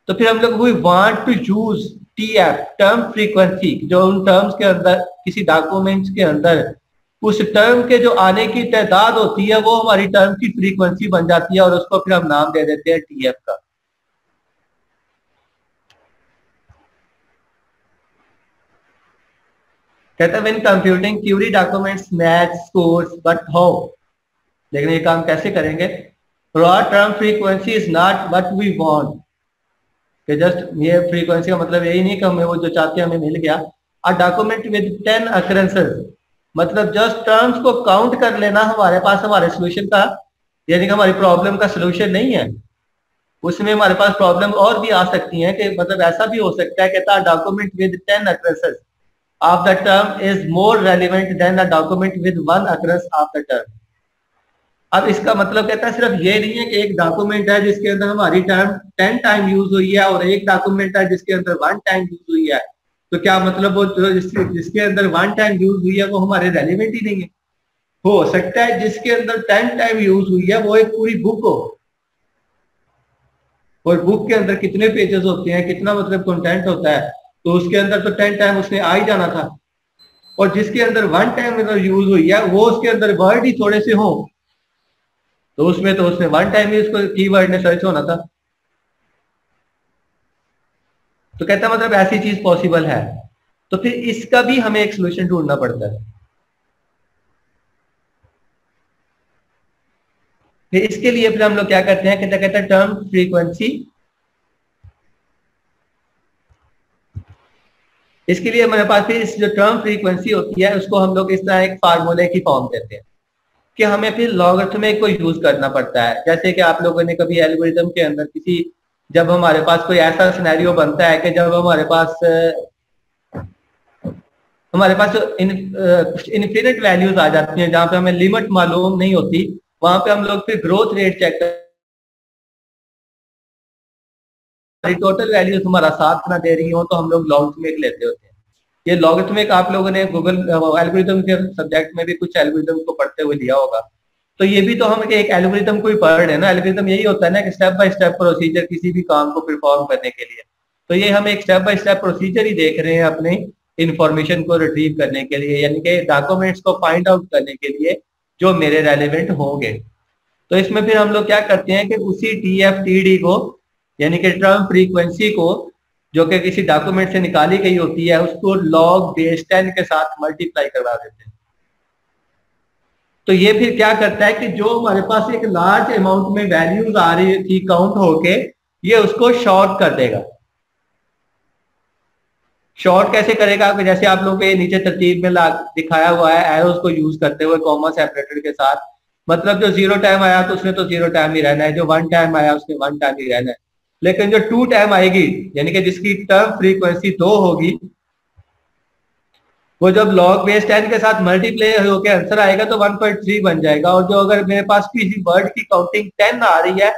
तो फिर हम लोग we want to use TF term frequency, जो उन टर्म्स के अंदर किसी डॉक्यूमेंट्स के अंदर उस टर्म के जो आने की तादाद होती है वो हमारी टर्म की फ्रीक्वेंसी बन जाती है और उसको फिर हम नाम दे देते हैं TF का। कहते हैं when computing query documents match scores but how, लेकिन ये काम कैसे करेंगे? Raw term frequency is not what we want, कि जस्ट ये फ्रीक्वेंसी का मतलब यही नहीं कि हमें वो जो चाहते हैं हमें मिल गया। अ डॉक्यूमेंट विद 10 अकरेंसेस, मतलब जस्ट टर्म्स को काउंट कर लेना हमारे पास हमारे सोल्यूशन का, यानी कि हमारी प्रॉब्लम का सोल्यूशन नहीं है। उसमें हमारे पास प्रॉब्लम और भी आ सकती है, कि मतलब ऐसा भी हो सकता है, कहता है document with 10 occurrences of the term is more relevant than the document with 1 occurrence of the term. अब इसका मतलब कहता है सिर्फ ये नहीं है कि एक डॉक्यूमेंट है जिसके अंदर हमारी टर्म 10 टाइम यूज हुई है और एक डॉक्यूमेंट है जिसके अंदर 1 टाइम यूज हुई है, तो क्या मतलब वो जिसके अंदर 1 टाइम यूज हुई है वो हमारे रेलिवेंट ही नहीं है। हो सकता है जिसके अंदर 10 टाइम यूज हुई है वो एक पूरी बुक हो, और बुक के अंदर कितने पेजेस होते हैं, कितना मतलब कंटेंट होता है, तो उसके अंदर तो 10 टाइम उसने आ ही जाना था। और जिसके अंदर 1 टाइम मतलब यूज हुई है वो उसके अंदर वर्ड ही थोड़े से हो, तो उसमें तो उसने 1 टाइम ही उसको कीवर्ड ने सर्च होना था। तो कहता मतलब ऐसी चीज पॉसिबल है, तो फिर इसका भी हमें एक सोल्यूशन ढूंढना पड़ता है। फिर इसके लिए फिर हम लोग क्या करते हैं, कहते हैं टर्म फ्रीक्वेंसी। इसके लिए हमारे पास फिर इस जो टर्म फ्रीक्वेंसी होती है उसको हम लोग इस तरह एक फार्मूले की फॉर्म देते हैं कि हमें फिर लॉगरिथमिक को यूज करना पड़ता है। जैसे कि आप लोगों ने कभी एल्गोरिथम के अंदर किसी, जब हमारे पास कोई ऐसा सिनेरियो बनता है कि जब हमारे पास कुछ इनफिनिट वैल्यूज आ जाती हैं जहां पे हमें लिमिट मालूम नहीं होती, वहां पे हम लोग फिर ग्रोथ रेट चेक कर, टोटल वैल्यूज हमारा साथ ना दे रही हो तो हम लोग लॉगरिथमिक लेते होते हैं। ये लॉगरिथमिक आप लोगों ने गूगल एल्गोरिथम के सब्जेक्ट में भी कुछ एल्गोरिथम को पढ़ते हुए दिया होगा। तो ये भी तो हम एक एल्गोरिथम को ही पढ़ रहे हैं ना। एल्गोरिथम यही होता है ना कि स्टेप बाय स्टेप प्रोसीजर किसी भी काम को परफॉर्म करने के लिए। तो ये हम एक स्टेप बाय स्टेप प्रोसीजर ही देख रहे हैं अपने इंफॉर्मेशन को रिट्रीव करने के लिए, यानी कि डॉक्यूमेंट्स को फाइंड आउट करने के लिए जो मेरे रेलिवेंट होंगे। तो इसमें फिर हम लोग क्या करते हैं कि उसी TF-TD को, यानी कि टर्म फ्रीक्वेंसी को जो कि किसी डॉक्यूमेंट से निकाली गई होती है, उसको log बेस 10 के साथ मल्टीप्लाई करवा देते हैं। तो ये फिर क्या करता है कि जो हमारे पास एक लार्ज अमाउंट में वैल्यूज आ रही थी काउंट होके, ये उसको शॉर्ट कर देगा। शॉर्ट कैसे करेगा? जैसे आप लोगों के नीचे तरतीब में दिखाया हुआ है एरोस को यूज करते हुए कॉमा सेपरेटर के साथ, मतलब जो 0 टाइम आया तो उसने तो 0 टाइम ही रहना है, जो 1 टाइम आया उसने 1 टाइम ही रहना है। लेकिन जो 2 टाइम आएगी, यानी कि जिसकी टर्म फ्रीक्वेंसी 2 होगी, वो जब log बेस 10 के साथ मल्टीप्लाई होकर आंसर आएगा तो 1.3 बन जाएगा। और जो अगर मेरे पास किसी वर्ड की काउंटिंग 10 आ रही है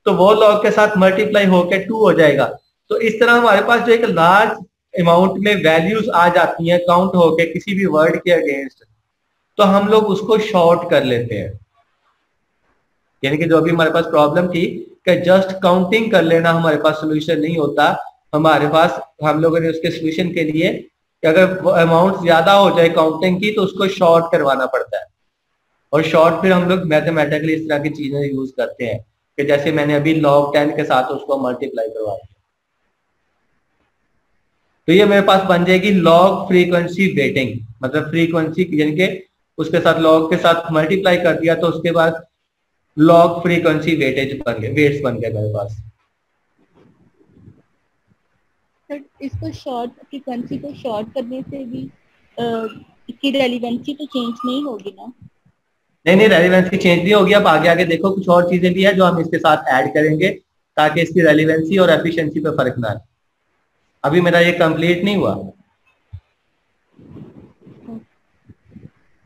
तो वो log के साथ मल्टीप्लाई होकर 2 हो जाएगा। तो इस तरह हमारे पास जो एक लार्ज अमाउंट में वैल्यूज आ जाती हैं काउंट होके किसी भी वर्ड के अगेंस्ट, तो हम लोग उसको शॉर्ट कर लेते हैं। यानी कि जो अभी हमारे पास प्रॉब्लम थी कि जस्ट काउंटिंग कर लेना हमारे पास सोल्यूशन नहीं होता, हमारे पास हम लोगों ने उसके सोल्यूशन के लिए कि अगर अमाउंट ज्यादा हो जाए काउंटिंग की तो उसको शॉर्ट करवाना पड़ता है। और शॉर्ट फिर हम लोग मैथमेटिकली इस तरह की चीजें यूज करते हैं कि जैसे मैंने अभी log 10 के साथ उसको मल्टीप्लाई करवा दिया, तो ये मेरे पास बन जाएगी log फ्रीक्वेंसी वेटिंग। मतलब फ्रीक्वेंसी यानी कि उसके साथ log के साथ मल्टीप्लाई कर दिया तो उसके बाद log फ्रीक्वेंसी वेटेज बन गए, वेट्स बन गए मेरे पास। इसको शॉर्ट फ्रीक्वेंसी को शॉर्ट करने से भी इसकी रेलिवेंसी तो चेंज नहीं होगी ना? नहीं, रेलिवेंसी चेंज नहीं होगी। अब आगे आगे देखो कुछ और चीजें भी है जो हम इसके साथ ऐड करेंगे ताकि इसकी रेलिवेंसी और एफिशिएंसी पे फर्क ना आए। अभी मेरा ये कंप्लीट नहीं हुआ।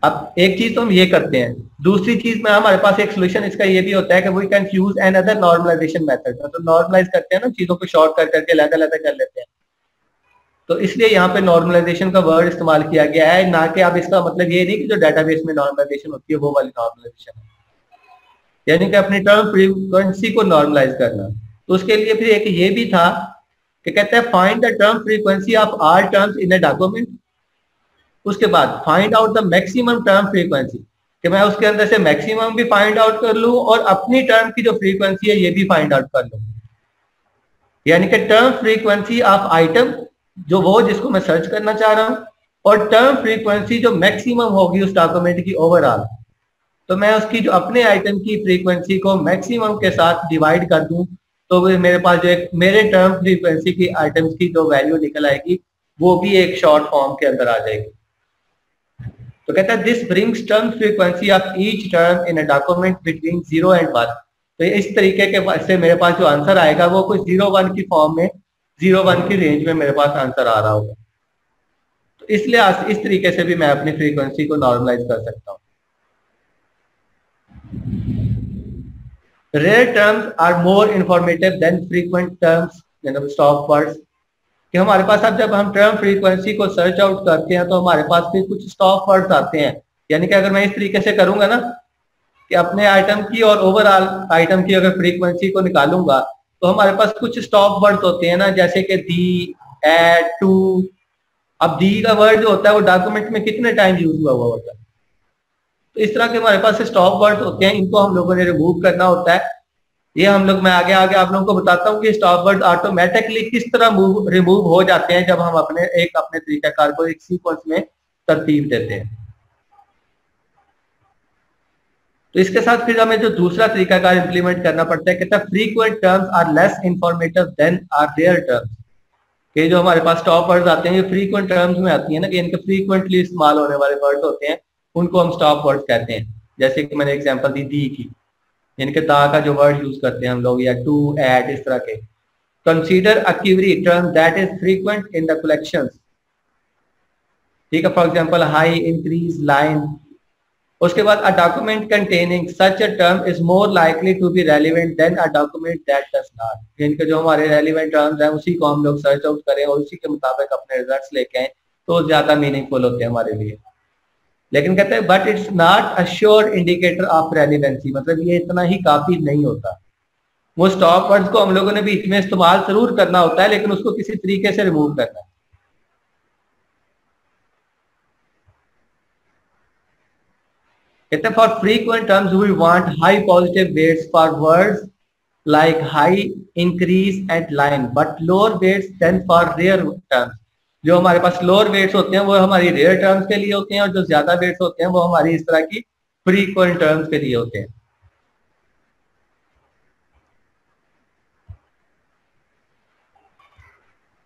अब एक चीज तो हम ये करते हैं, दूसरी चीज में हमारे पास एक सोल्यूशन इसका ये भी होता है कि we can use another normalization method. मतलब नॉर्मलाइज करते हैं ना, चीजों को शॉर्ट कर करके अलग-अलग कर लेते हैं। तो इसलिए यहाँ पे नॉर्मलाइजेशन का वर्ड इस्तेमाल किया गया है, ना कि अब इसका मतलब ये नहीं कि जो डेटाबेस में नॉर्मलाइजेशन होती है वो वाली नॉर्मलाइजेशन है, यानी कि अपनी टर्म फ्रीक्वेंसी को नॉर्मलाइज करना। तो उसके लिए फिर एक ये भी था कि कहते हैं find the term frequency of all terms in a document. उसके बाद find out the maximum term frequency, कि मैं उसके अंदर से मैक्सिमम भी फाइंड आउट कर लूं और अपनी टर्म की जो फ्रीक्वेंसी है ये भी फाइंड आउट कर लूं। यानी कि टर्म फ्रीक्वेंसी ऑफ आइटम जो वो जिसको मैं सर्च करना चाह रहा हूं, और टर्म फ्रीक्वेंसी जो मैक्सिमम होगी उस डॉक्यूमेंट की ओवरऑल, तो मैं उसकी जो अपने आइटम की फ्रीक्वेंसी को मैक्सिमम के साथ डिवाइड कर दूं, तो मेरे पास जो एक मेरे टर्म फ्रीक्वेंसी की आइटम्स की जो वैल्यू निकल आएगी वो भी एक शॉर्ट फॉर्म के अंदर आ जाएगी। तो कहता है this brings term frequency of each term in a document between 0 and 1। तो इस तरीके के से मेरे पास जो आंसर आएगा वो कुछ 0-1 की फॉर्म में, 0-1 की रेंज में मेरे पास आंसर आ रहा होगा। तो इसलिए इस तरीके से भी मैं अपनी फ्रीक्वेंसी को नॉर्मलाइज कर सकता हूँ। Rare terms are more informative than frequent terms, stop words, कि हमारे पास अब जब हम टर्म फ्रीक्वेंसी को सर्च आउट करते हैं तो हमारे पास फिर कुछ स्टॉप वर्ड्स आते हैं। यानी कि अगर मैं इस तरीके से करूंगा ना कि अपने आइटम की और ओवरऑल आइटम की अगर फ्रीक्वेंसी को निकालूंगा तो हमारे पास कुछ स्टॉप वर्ड्स होते हैं ना, जैसे कि दी, एट, टू। अब दी का वर्ड जो होता है वो डॉक्यूमेंट में कितने टाइम यूज हुआ होता है, तो इस तरह के हमारे पास स्टॉप वर्ड्स होते हैं, इनको हम लोगों ने रिमूव करना होता है। ये हम लोग मैं आगे आगे आप लोगों को बताता हूँ कि स्टॉप वर्ड ऑटोमेटिकली किस तरह रिमूव हो जाते हैं जब हम अपने तरीकाकार को एक सीक्वेंस में तरतीब देते हैं। तो इसके साथ फिर हमें जो दूसरा तरीकाकार इंप्लीमेंट करना पड़ता है, कहता है frequent terms are less informative than are rare terms. कि जो हमारे पास स्टॉप वर्ड्स आते हैं ये फ्रीक्वेंट टर्म्स में आती है ना, कि इनके फ्रीक्वेंटली इस्तेमाल होने वाले वर्ड्स होते हैं, उनको हम स्टॉप वर्ड्स कहते हैं। जैसे कि मैंने एग्जांपल दी की, इनके दा का जो वर्ड यूज करते हैं हम लोग, या टू, एट, इस तरह के। Consider a query term that is frequent in the collections, ठीक है, for example high, increase, line. उसके बाद a document containing such a term is more likely to be relevant than a document that does not. इनके जो हमारे relevant terms हैं उसी को हम लोग सर्च आउट करें और उसी के मुताबिक अपने रिजल्ट्स लेके आए तो ज्यादा मीनिंगफुल होते हैं हमारे लिए। लेकिन कहते हैं but it's not a sure indicator of relevancy, मतलब ये इतना ही काफी नहीं होता। वो स्टॉप वर्ड्स को हम लोगों ने बीच में इस्तेमाल जरूर करना होता है, लेकिन उसको किसी तरीके से रिमूव करना है। कहते हैं for frequent terms we want high positive weights for words like high, increase and line, but lower weights than for rare terms. जो हमारे पास लोअर वेट्स होते हैं वो हमारी रेयर टर्म्स के लिए होते हैं, और जो ज्यादा वेट्स होते हैं वो हमारी इस तरह की फ्रीक्वेंट टर्म्स के लिए होते हैं।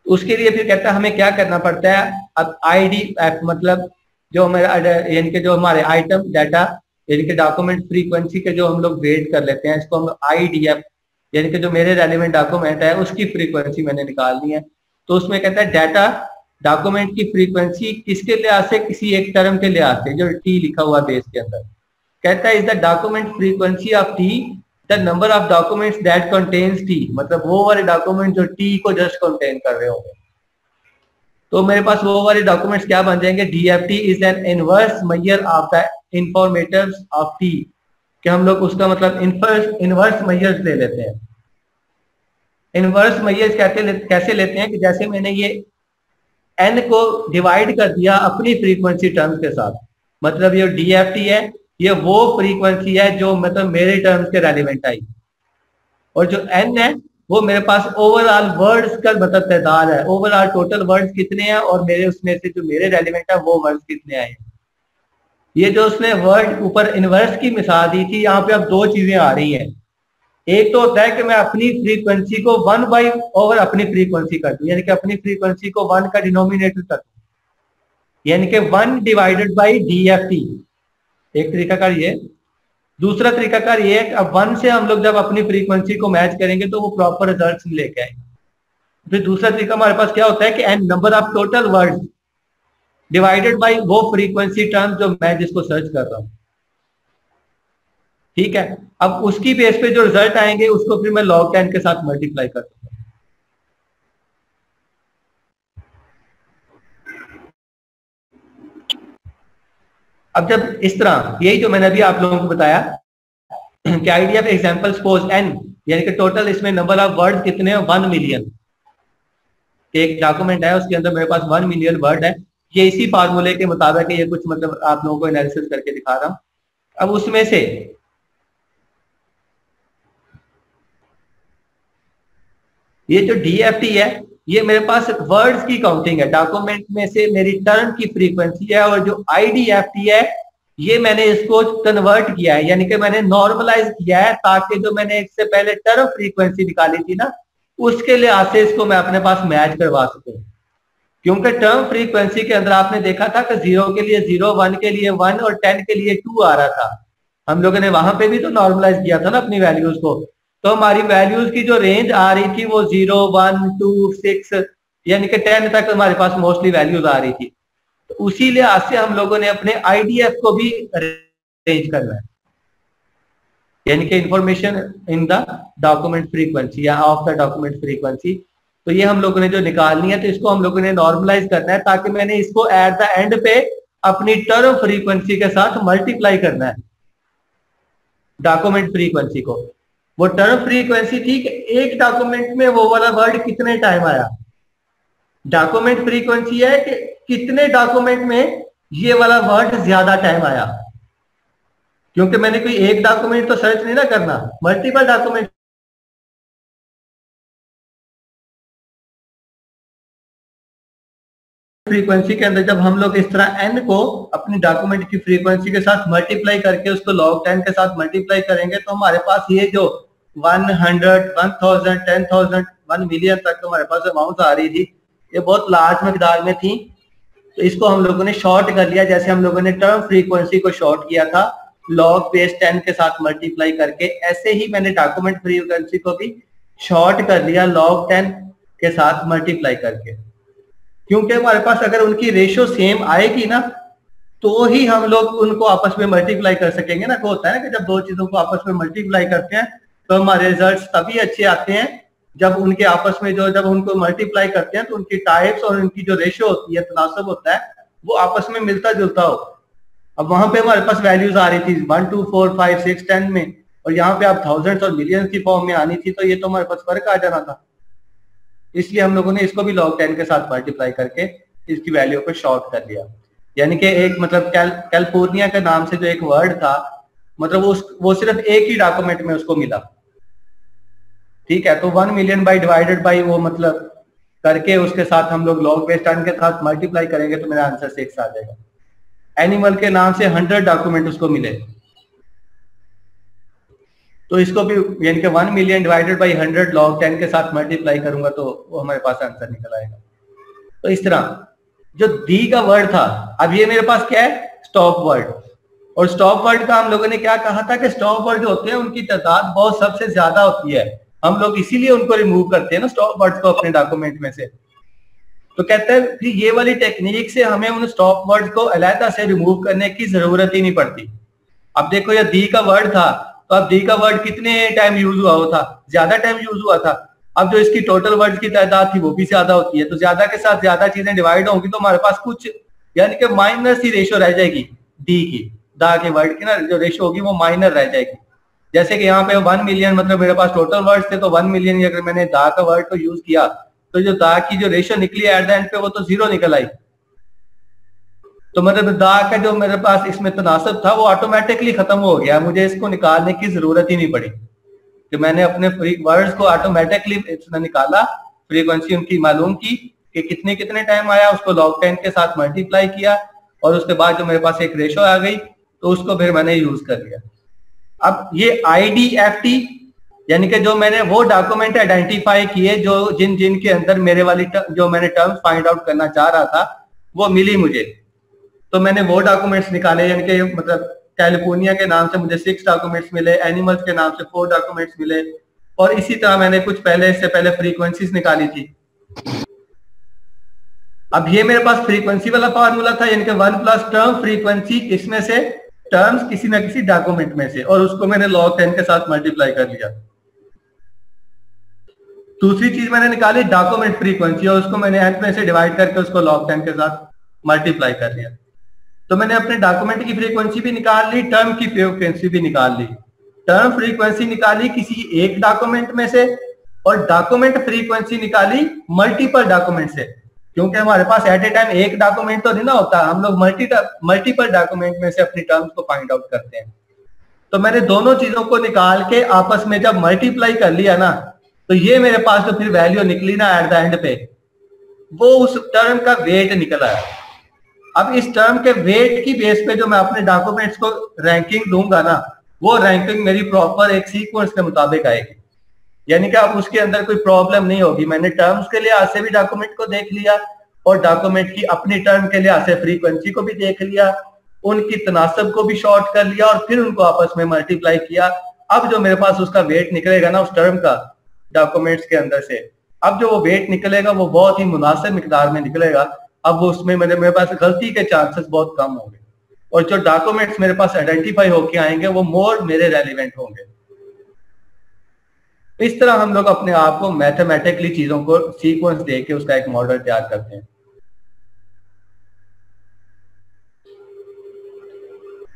उसके लिए फिर कहता है हमें क्या करना पड़ता है। अब IDF मतलब जो हमारा यानी कि जो हमारे आइटम डाटा यानी कि डॉक्यूमेंट फ्रीक्वेंसी के जो हम लोग वेट कर लेते हैं, इसको हम IDF यानी कि जो मेरे रेलिवेंट डॉक्यूमेंट है उसकी फ्रीक्वेंसी मैंने निकालनी है। तो उसमें कहता है डाटा डॉक्यूमेंट की फ्रीक्वेंसी किसके लिहाज से, किसी एक टर्म के लिहाज से, जो टी लिखा हुआ बेस के अंदर। कहता है is the document frequency of T the number of documents that contains T, मतलब वो वाले डॉक्यूमेंट जो टी को जस्ट कंटेन कर रहे होंगे। तो मेरे पास वो वाले डॉक्यूमेंट्स क्या बन जाएंगे, DFT is an inverse measure of the informativeness of t, कि हम लोग उसका मतलब इनवर्स मेजर्स ले लेते हैं। इनवर्स मेजर्स कैसे लेते हैं कि जैसे मैंने ये n को डिवाइड कर दिया अपनी फ्रीक्वेंसी टर्म्स के साथ, मतलब ये DFT है, ये वो फ्रीक्वेंसी है जो मतलब मेरे टर्म्स के रेलिवेंट आई, और जो n है वो मेरे पास ओवरऑल वर्ड्स का मतलब तादाद है, ओवरऑल टोटल वर्ड्स कितने हैं और मेरे उसमें से जो मेरे रेलिवेंट है वो वर्ड्स कितने आए हैं। ये जो उसने वर्ड ऊपर इनवर्स की मिसाल दी थी, यहाँ पे अब दो चीजें आ रही हैं। एक तो होता है कि मैं अपनी फ्रीक्वेंसी को 1/ओवर अपनी फ्रीक्वेंसी कर दूं, यानी कि अपनी फ्रीक्वेंसी को 1 का डिनोमिनेटर कर दूं, यानी कि 1 डिवाइडेड बाई DFT, एक तरीकाकार ये। दूसरा तरीकाकार ये है कि अब 1 से हम लोग जब अपनी फ्रीक्वेंसी को मैच करेंगे तो वो प्रॉपर रिजल्ट्स लेके आएंगे। फिर दूसरा तरीका हमारे पास क्या होता है कि n number of total words divided by वो फ्रीक्वेंसी टर्म जो मैं जिसको सर्च कर रहा हूं, ठीक है। अब उसकी बेस पे जो रिजल्ट आएंगे उसको फिर मैं log 10 के साथ मल्टीप्लाई कर दूंगा। अब जब इस तरह, यही जो मैंने अभी आप लोगों को बताया कि IDF एग्जांपल सपोज n, यानी कि टोटल इसमें नंबर ऑफ वर्ड कितने हैं 1 मिलियन, एक डॉक्यूमेंट है उसके अंदर मेरे पास 1 मिलियन वर्ड है, ये इसी फार्मूले के मुताबिक ये कुछ मतलब आप लोगों को एनालिसिस करके दिखा रहा हूं। अब उसमें से ये जो DFT है ये मेरे पास वर्ड्स की काउंटिंग है, डॉक्यूमेंट में से मेरी टर्म की फ्रीक्वेंसी है, और जो IDFT है ये मैंने इसको कन्वर्ट किया है, यानी कि मैंने नॉर्मलाइज किया है ताकि जो मैंने इससे पहले टर्म फ्रीक्वेंसी निकाली थी ना उसके लिहाज से इसको मैं अपने पास मैच करवा सकूं। क्योंकि टर्म फ्रीक्वेंसी के अंदर आपने देखा था कि 0 के लिए 0, 1 के लिए 1 और 10 के लिए 2 आ रहा था। हम लोगों ने वहां पे भी तो नॉर्मलाइज किया था ना अपनी वैल्यूज को, तो हमारी वैल्यूज की जो रेंज आ रही थी वो 0, 1, 2, 6 यानी कि 10 तक हमारे पास मोस्टली वैल्यूज आ रही थी। तो उसी लिहाज से हम लोगों ने अपने IDF को भी अरेंज करना है, यानी कि information in the document frequency या ऑफ द डॉक्यूमेंट फ्रीक्वेंसी। तो ये हम लोगों ने जो निकालनी है तो इसको हम लोगों ने नॉर्मलाइज करना है ताकि मैंने इसको एट द एंड पे अपनी टर्म फ्रीक्वेंसी के साथ मल्टीप्लाई करना है डॉक्यूमेंट फ्रीक्वेंसी को। वो टर्म फ्रीक्वेंसी थी कि एक डॉक्यूमेंट में वो वाला वर्ड कितने टाइम आया, डॉक्यूमेंट फ्रीक्वेंसी है कि कितने डॉक्यूमेंट में ये वाला वर्ड ज्यादा टाइम आया। क्योंकि मैंने कोई एक डॉक्यूमेंट तो सर्च नहीं ना करना, मल्टीपल डॉक्यूमेंट फ्रीक्वेंसी के अंदर जब हम लोग इस तरह n को अपनी डॉक्यूमेंट की फ्रीक्वेंसी के साथ मल्टीप्लाई करके उसको log 10 के साथ मल्टीप्लाई करेंगे तो हमारे पास ये जो 100, 1000, 10,000, 1 मिलियन तक हमारे पास अमाउंट आ रही थी, ये बहुत लार्ज मकदार में थी। तो इसको हम लोगों ने शॉर्ट कर लिया, जैसे हम लोगों ने टर्म फ्रीक्वेंसी को शॉर्ट किया था log बेस 10 के साथ मल्टीप्लाई करके, ऐसे ही मैंने डॉक्यूमेंट फ्रीक्वेंसी को भी शॉर्ट कर लिया log 10 के साथ मल्टीप्लाई करके। क्योंकि हमारे पास अगर उनकी रेशियो सेम आएगी ना तो ही हम लोग उनको आपस में मल्टीप्लाई कर सकेंगे ना। होता है ना कि जब दो चीजों को आपस में मल्टीप्लाई करते हैं तो हमारे रिजल्ट्स तभी अच्छे आते हैं जब उनके आपस में जब उनको मल्टीप्लाई करते हैं तो उनकी टाइप्स और उनकी जो रेशियो होती है, तनासब होता है, वो आपस में मिलता जुलता हो। अब वहां पे हमारे पास वैल्यूज आ रही थी 1, 2, 4, 5, 6, 10 में, और यहाँ पे आप थाउजेंड्स और मिलियंस की फॉर्म में आनी थी, तो ये तो हमारे पास फर्क आ जाना था। इसलिए हम लोगों ने इसको भी log 10 के साथ मल्टीप्लाई करके इसकी वैल्यू को शॉर्ट कर लिया। यानी कि एक मतलब कैलिफोर्निया के नाम से जो एक वर्ड था, मतलब वो सिर्फ एक ही डॉक्यूमेंट में उसको मिला, ठीक है। तो 1 मिलियन बाई डिवाइडेड बाई वो मतलब करके उसके साथ हम लोग log बेस 10 के साथ मल्टीप्लाई करेंगे तो मेरा आंसर 6 आ जाएगा। एनिमल के नाम से 100 डॉक्यूमेंट उसको मिले, तो इसको भी यानी कि 1 मिलियन डिवाइडेड बाई 100 log 10 के साथ मल्टीप्लाई करूंगा तो वो हमारे पास आंसर निकल आएगा। तो इस तरह जो दी का वर्ड था, अब ये मेरे पास क्या है, स्टॉप वर्ड। और स्टॉप वर्ड का हम लोगों ने क्या कहा था कि स्टॉप वर्ड जो होते हैं उनकी तादाद बहुत सबसे ज्यादा होती है, हम लोग इसीलिए उनको रिमूव करते हैं ना स्टॉप वर्ड्स को अपने डॉक्यूमेंट में से। तो कहते हैं कि ये वाली टेक्निक से हमें उन स्टॉप वर्ड्स को अलहदा से रिमूव करने की जरूरत ही नहीं पड़ती। अब देखो ये दी का वर्ड था, तो अब दी का वर्ड कितने टाइम यूज हुआ था, ज्यादा टाइम यूज हुआ था। अब जो इसकी टोटल वर्ड्स की तादाद थी वो भी ज्यादा होती है, तो ज्यादा के साथ ज्यादा चीजें डिवाइड होंगी तो हमारे पास कुछ यानी कि माइनर सी रेशियो रह जाएगी डी की, दा के वर्ड की ना जो रेशियो होगी वो माइनर रह जाएगी। जैसे कि यहाँ पे 1 मिलियन मतलब मेरे पास टोटल वर्ड्स थे, तो 1 मिलियन अगर मैंने दा का वर्ड को यूज किया तो जो दा की जो रेशियो निकली एट द एंड पे वो तो 0 निकल आई। तो मतलब दा का जो मेरे पास इसमें तनासब था वो ऑटोमेटिकली खत्म हो गया, मुझे इसको निकालने की जरूरत ही नहीं पड़ी कि मैंने अपने वर्ड्स को ऑटोमेटिकली निकाला, फ्रीक्वेंसी उनकी मालूम की कि कितने कितने टाइम आया, उसको log 10 के साथ मल्टीप्लाई किया और उसके बाद जो मेरे पास एक रेशो आ गई तो उसको फिर मैंने यूज कर लिया। अब ये IDFT यानी कि जो मैंने वो डॉक्यूमेंट आइडेंटिफाई किए जो जिन के अंदर मेरे वाली जो मैंने टर्म्स फाइंड आउट करना चाह रहा था वो मिली मुझे, तो मैंने वो डॉक्यूमेंट्स निकाले। यानी कि मतलब कैलिफोर्निया के नाम से मुझे 6 डॉक्यूमेंट्स मिले, एनिमल्स के नाम से 4 डॉक्यूमेंट्स मिले, और इसी तरह मैंने कुछ इससे पहले फ्रीक्वेंसीज निकाली थी। अब ये मेरे पास फ्रीक्वेंसी वाला फार्मूला था, यानी कि 1 प्लस टर्म फ्रीक्वेंसी, इसमें से टर्म्स किसी ना किसी डॉक्यूमेंट में से, और उसको मैंने log 10 के साथ मल्टीप्लाई कर लिया। दूसरी चीज मैंने निकाली डॉक्यूमेंट फ्रीक्वेंसी, और उसको मैंने n में से डिवाइड करके उसको log 10 के साथ मल्टीप्लाई कर लिया। तो मैंने अपने डॉक्यूमेंट की फ्रीक्वेंसी भी निकाल ली, टर्म की फ्रीक्वेंसी भी निकाल ली। टर्म फ्रीक्वेंसी निकाली किसी एक डॉक्यूमेंट में से और डॉक्यूमेंट फ्रीक्वेंसी निकाली मल्टीपल डॉक्यूमेंट से, क्योंकि हमारे पास एट ए टाइम एक डॉक्यूमेंट तो नहीं ना होता, हम लोग मल्टीपल डॉक्यूमेंट में से अपनी टर्म्स को फाइंड आउट करते हैं। तो मैंने दोनों चीजों को निकाल के आपस में जब मल्टीप्लाई कर लिया ना, तो ये मेरे पास जो फिर वैल्यू निकली ना एट द एंड पे, वो उस टर्म का वेट निकल आया। अब इस टर्म के वेट की बेस पे जो मैं अपने डॉक्यूमेंट्स को रैंकिंग दूंगा ना, वो रैंकिंग मेरी प्रॉपर एक सीक्वेंस के मुताबिक आएगी, यानी कि अब उसके अंदर कोई प्रॉब्लम नहीं होगी। मैंने टर्म्स के लिहाज से भी डॉक्यूमेंट को देख लिया और डॉक्यूमेंट की अपनी टर्म के लिहाज से फ्रीक्वेंसी को भी देख लिया, उनकी तनासब को भी शॉर्ट कर लिया और फिर उनको आपस में मल्टीप्लाई किया। अब जो मेरे पास उसका वेट निकलेगा ना उस टर्म का डॉक्यूमेंट्स के अंदर से, अब जो वो वेट निकलेगा वो बहुत ही मुनासिब मिकदार में निकलेगा। अब वो उसमें मेरे पास गलती के चांसेस बहुत कम होंगे और जो डॉक्यूमेंट्स मेरे पास आइडेंटिफाई होके आएंगे वो मोर मेरे रेलिवेंट होंगे। इस तरह हम लोग अपने आप को मैथमेटिकली चीजों को सीक्वेंस दे के उसका एक मॉडल तैयार करते हैं।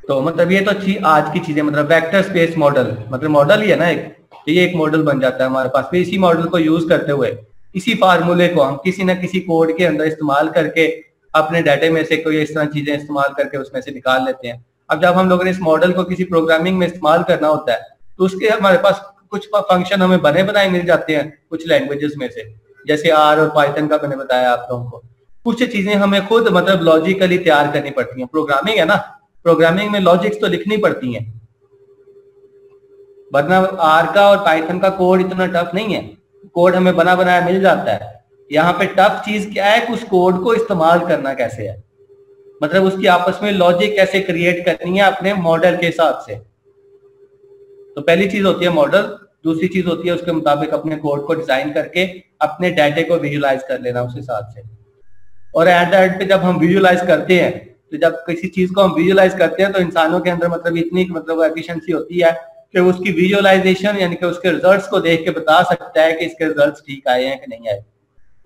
तो मतलब ये तो आज की चीजें, मतलब वेक्टर स्पेस मॉडल, मतलब मॉडल ही है ना एक, ये एक मॉडल बन जाता है हमारे पास। फिर इसी मॉडल को यूज करते हुए इसी फार्मूले को हम किसी न किसी कोड के अंदर इस्तेमाल करके अपने डाटा में से कोई इस तरह चीजें इस्तेमाल करके उसमें से निकाल लेते हैं। अब जब हम लोगों ने इस मॉडल को किसी प्रोग्रामिंग में इस्तेमाल करना होता है तो उसके हमारे पास कुछ फंक्शन हमें बने बनाए मिल जाते हैं कुछ लैंग्वेजेस में से, जैसे आर और पाइथन का मैंने बताया आप लोगों को। कुछ चीजें हमें खुद मतलब लॉजिकली तैयार करनी पड़ती हैं। प्रोग्रामिंग है ना, प्रोग्रामिंग में लॉजिक्स तो लिखनी पड़ती हैं, वरना आर का और पाइथन का कोड इतना टफ नहीं है, कोड हमें बना बनाया मिल जाता है। यहाँ पे टफ चीज क्या है कि उस कोड को इस्तेमाल करना कैसे है, मतलब उसकी आपस में लॉजिक कैसे क्रिएट करनी है अपने मॉडल के हिसाब से। तो पहली चीज होती है मॉडल, दूसरी चीज होती है उसके मुताबिक अपने कोड को डिजाइन करके अपने डाटे को विजुलाइज कर लेना उस हिसाब से। और एट द एंड पे जब हम विजुलाइज करते हैं, तो जब किसी चीज को हम विजुलाइज करते हैं तो इंसानों के अंदर मतलब इतनी मतलब एफिशिएंसी होती है कि उसकी विजुअलाइजेशन यानी कि उसके रिजल्ट्स को देख के बता सकता है कि इसके रिजल्ट्स ठीक आए हैं कि नहीं आए,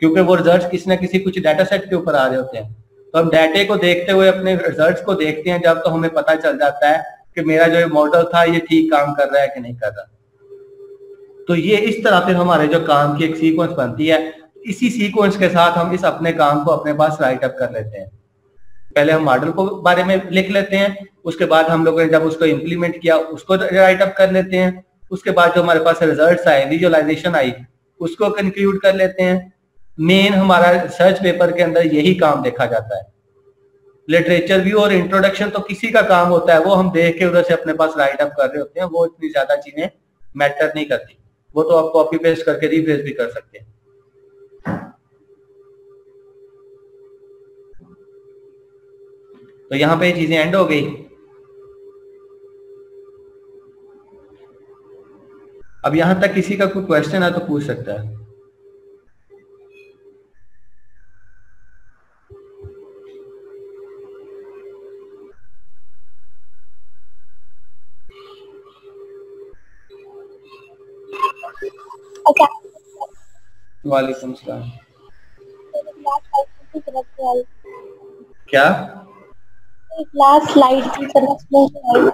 क्योंकि वो रिजल्ट्स किसी न किसी कुछ डाटा सेट के ऊपर आ रहे होते हैं। तो हम डाटे को देखते हुए अपने रिजल्ट्स को देखते हैं जब, तो हमें पता चल जाता है कि मेरा जो मॉडल था ये ठीक काम कर रहा है कि नहीं कर रहा। तो ये इस तरह फिर हमारे जो काम की एक सीक्वेंस बनती है, इसी सीक्वेंस के साथ हम इस अपने काम को अपने पास राइट अप कर लेते हैं। पहले हम मॉडल को बारे में लिख लेते हैं, उसके बाद हम लोगों ने जब उसको इम्प्लीमेंट किया उसको राइट अप कर लेते हैं, उसके बाद जो हमारे पास रिजल्ट्स आए, विजुअलाइजेशन आई, उसको कंक्लूड कर लेते हैं। मेन हमारा रिसर्च पेपर के अंदर यही काम देखा जाता है। लिटरेचर व्यू और इंट्रोडक्शन तो किसी का काम होता है, वो हम देख के उधर से अपने पास राइट अप कर रहे होते हैं, वो इतनी ज्यादा चीजें मैटर नहीं करती, वो तो आप कॉपी पेस्ट करके रिप्लेस भी कर सकते हैं। तो यहाँ पे चीजें एंड हो गई। अब यहां तक किसी का कोई क्वेश्चन है तो पूछ सकता है। वालेकुम सलाम। क्या लास्ट स्लाइड की तरफ,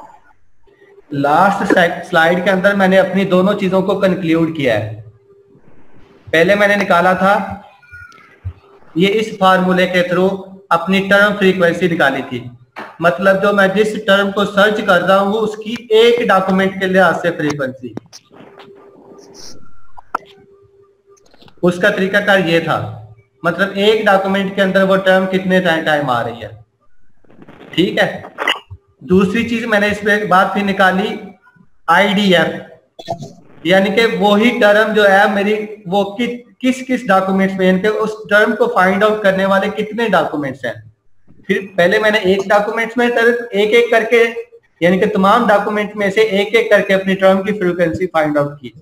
लास्ट स्लाइड के अंदर मैंने अपनी दोनों चीजों को कंक्लूड किया है। पहले मैंने निकाला था ये इस फार्मूले के थ्रू अपनी टर्म फ्रीक्वेंसी निकाली थी, मतलब जो मैं जिस टर्म को सर्च कर रहा हूं उसकी एक डॉक्यूमेंट के लिहाज से फ्रीक्वेंसी, उसका तरीकाकार ये था, मतलब एक डॉक्यूमेंट के अंदर वो टर्म कितने टाइम आ रही है। ठीक है, दूसरी चीज मैंने इस पे बात फिर निकाली IDF, यानी कि वही टर्म जो है मेरी वो किस किस डॉक्यूमेंट्स में, यानी कि उस टर्म को फाइंड आउट करने वाले कितने डॉक्यूमेंट्स हैं। फिर पहले मैंने एक डॉक्यूमेंट्स में एक एक करके, यानी कि तमाम डॉक्यूमेंट में से एक एक करके अपनी टर्म की फ्रीक्वेंसी फाइंड आउट की।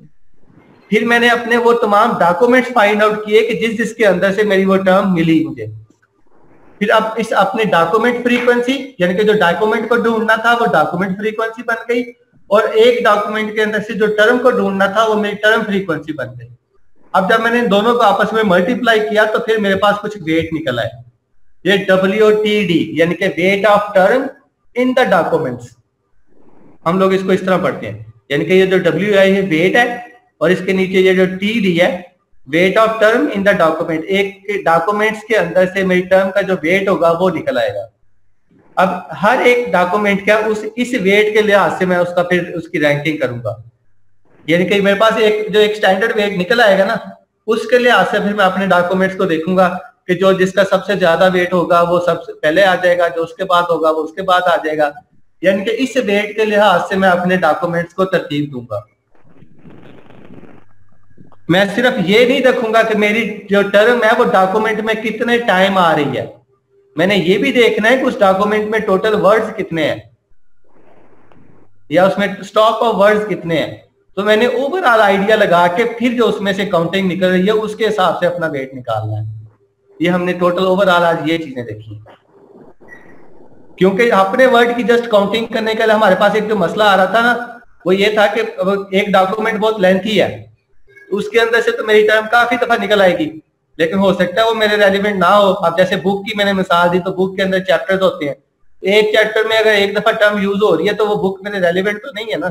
फिर मैंने अपने वो तमाम डॉक्यूमेंट्स फाइंड आउट किए कि जिस जिसके अंदर से मेरी वो टर्म मिली मुझे। फिर अब इस अपने डॉक्यूमेंट फ्रीक्वेंसी, यानी कि जो डॉक्यूमेंट को ढूंढना था वो डॉक्यूमेंट फ्रीक्वेंसी बन गई, और एक डॉक्यूमेंट के अंदर से जो टर्म को ढूंढना था वो मेरी टर्म फ्रीक्वेंसी बन गई। अब जब मैंने दोनों को आपस में मल्टीप्लाई किया तो फिर मेरे पास कुछ वेट निकल आए, ये WTD, यानी कि weight of term in the documents. हम लोग इसको इस तरह पढ़ते हैं, यानी कि ये जो WI है वेट है, और इसके नीचे ये जो टी डी है, weight of term in the document, एक डॉक्यूमेंट्स के अंदर से मेरी टर्म का जो वेट होगा वो निकल आएगा। अब हर एक डॉक्यूमेंट का इस वेट के लिहाज से मैं उसका फिर उसकी रैंकिंग करूंगा, यानी कि मेरे पास एक स्टैंडर्ड वेट निकल आएगा ना, उसके लिहाज से फिर मैं अपने डॉक्यूमेंट्स को देखूंगा कि जो जिसका सबसे ज्यादा वेट होगा वो सबसे पहले आ जाएगा, जो उसके बाद होगा वो उसके बाद आ जाएगा, यानी कि इस वेट के लिहाज से मैं अपने डॉक्यूमेंट्स को तरतीब दूंगा। मैं सिर्फ ये नहीं देखूंगा कि मेरी जो टर्म है वो डॉक्यूमेंट में कितने टाइम आ रही है, मैंने ये भी देखना है कि उस डॉक्यूमेंट में टोटल वर्ड्स कितने हैं या उसमें स्टॉक ऑफ वर्ड्स कितने हैं। तो मैंने ओवरऑल आइडिया लगा के फिर जो उसमें से काउंटिंग निकल रही है उसके हिसाब से अपना वेट निकालना है। ये हमने टोटल ओवरऑल आज ये चीजें देखी, क्योंकि अपने वर्ड की जस्ट काउंटिंग करने के लिए हमारे पास एक जो मसला आ रहा था ना, वो ये था कि एक डॉक्यूमेंट बहुत लेंथी है, उसके अंदर से तो मेरी टर्म काफी दफा निकल आएगी, लेकिन हो सकता है वो मेरे रेलिवेंट ना हो। अब जैसे बुक की मैंने मिसाल दी, तो बुक के अंदर चैप्टर्स होते हैं, एक चैप्टर में अगर एक दफा टर्म यूज हो रही है तो वो बुक मेरे रेलिवेंट तो नहीं है ना।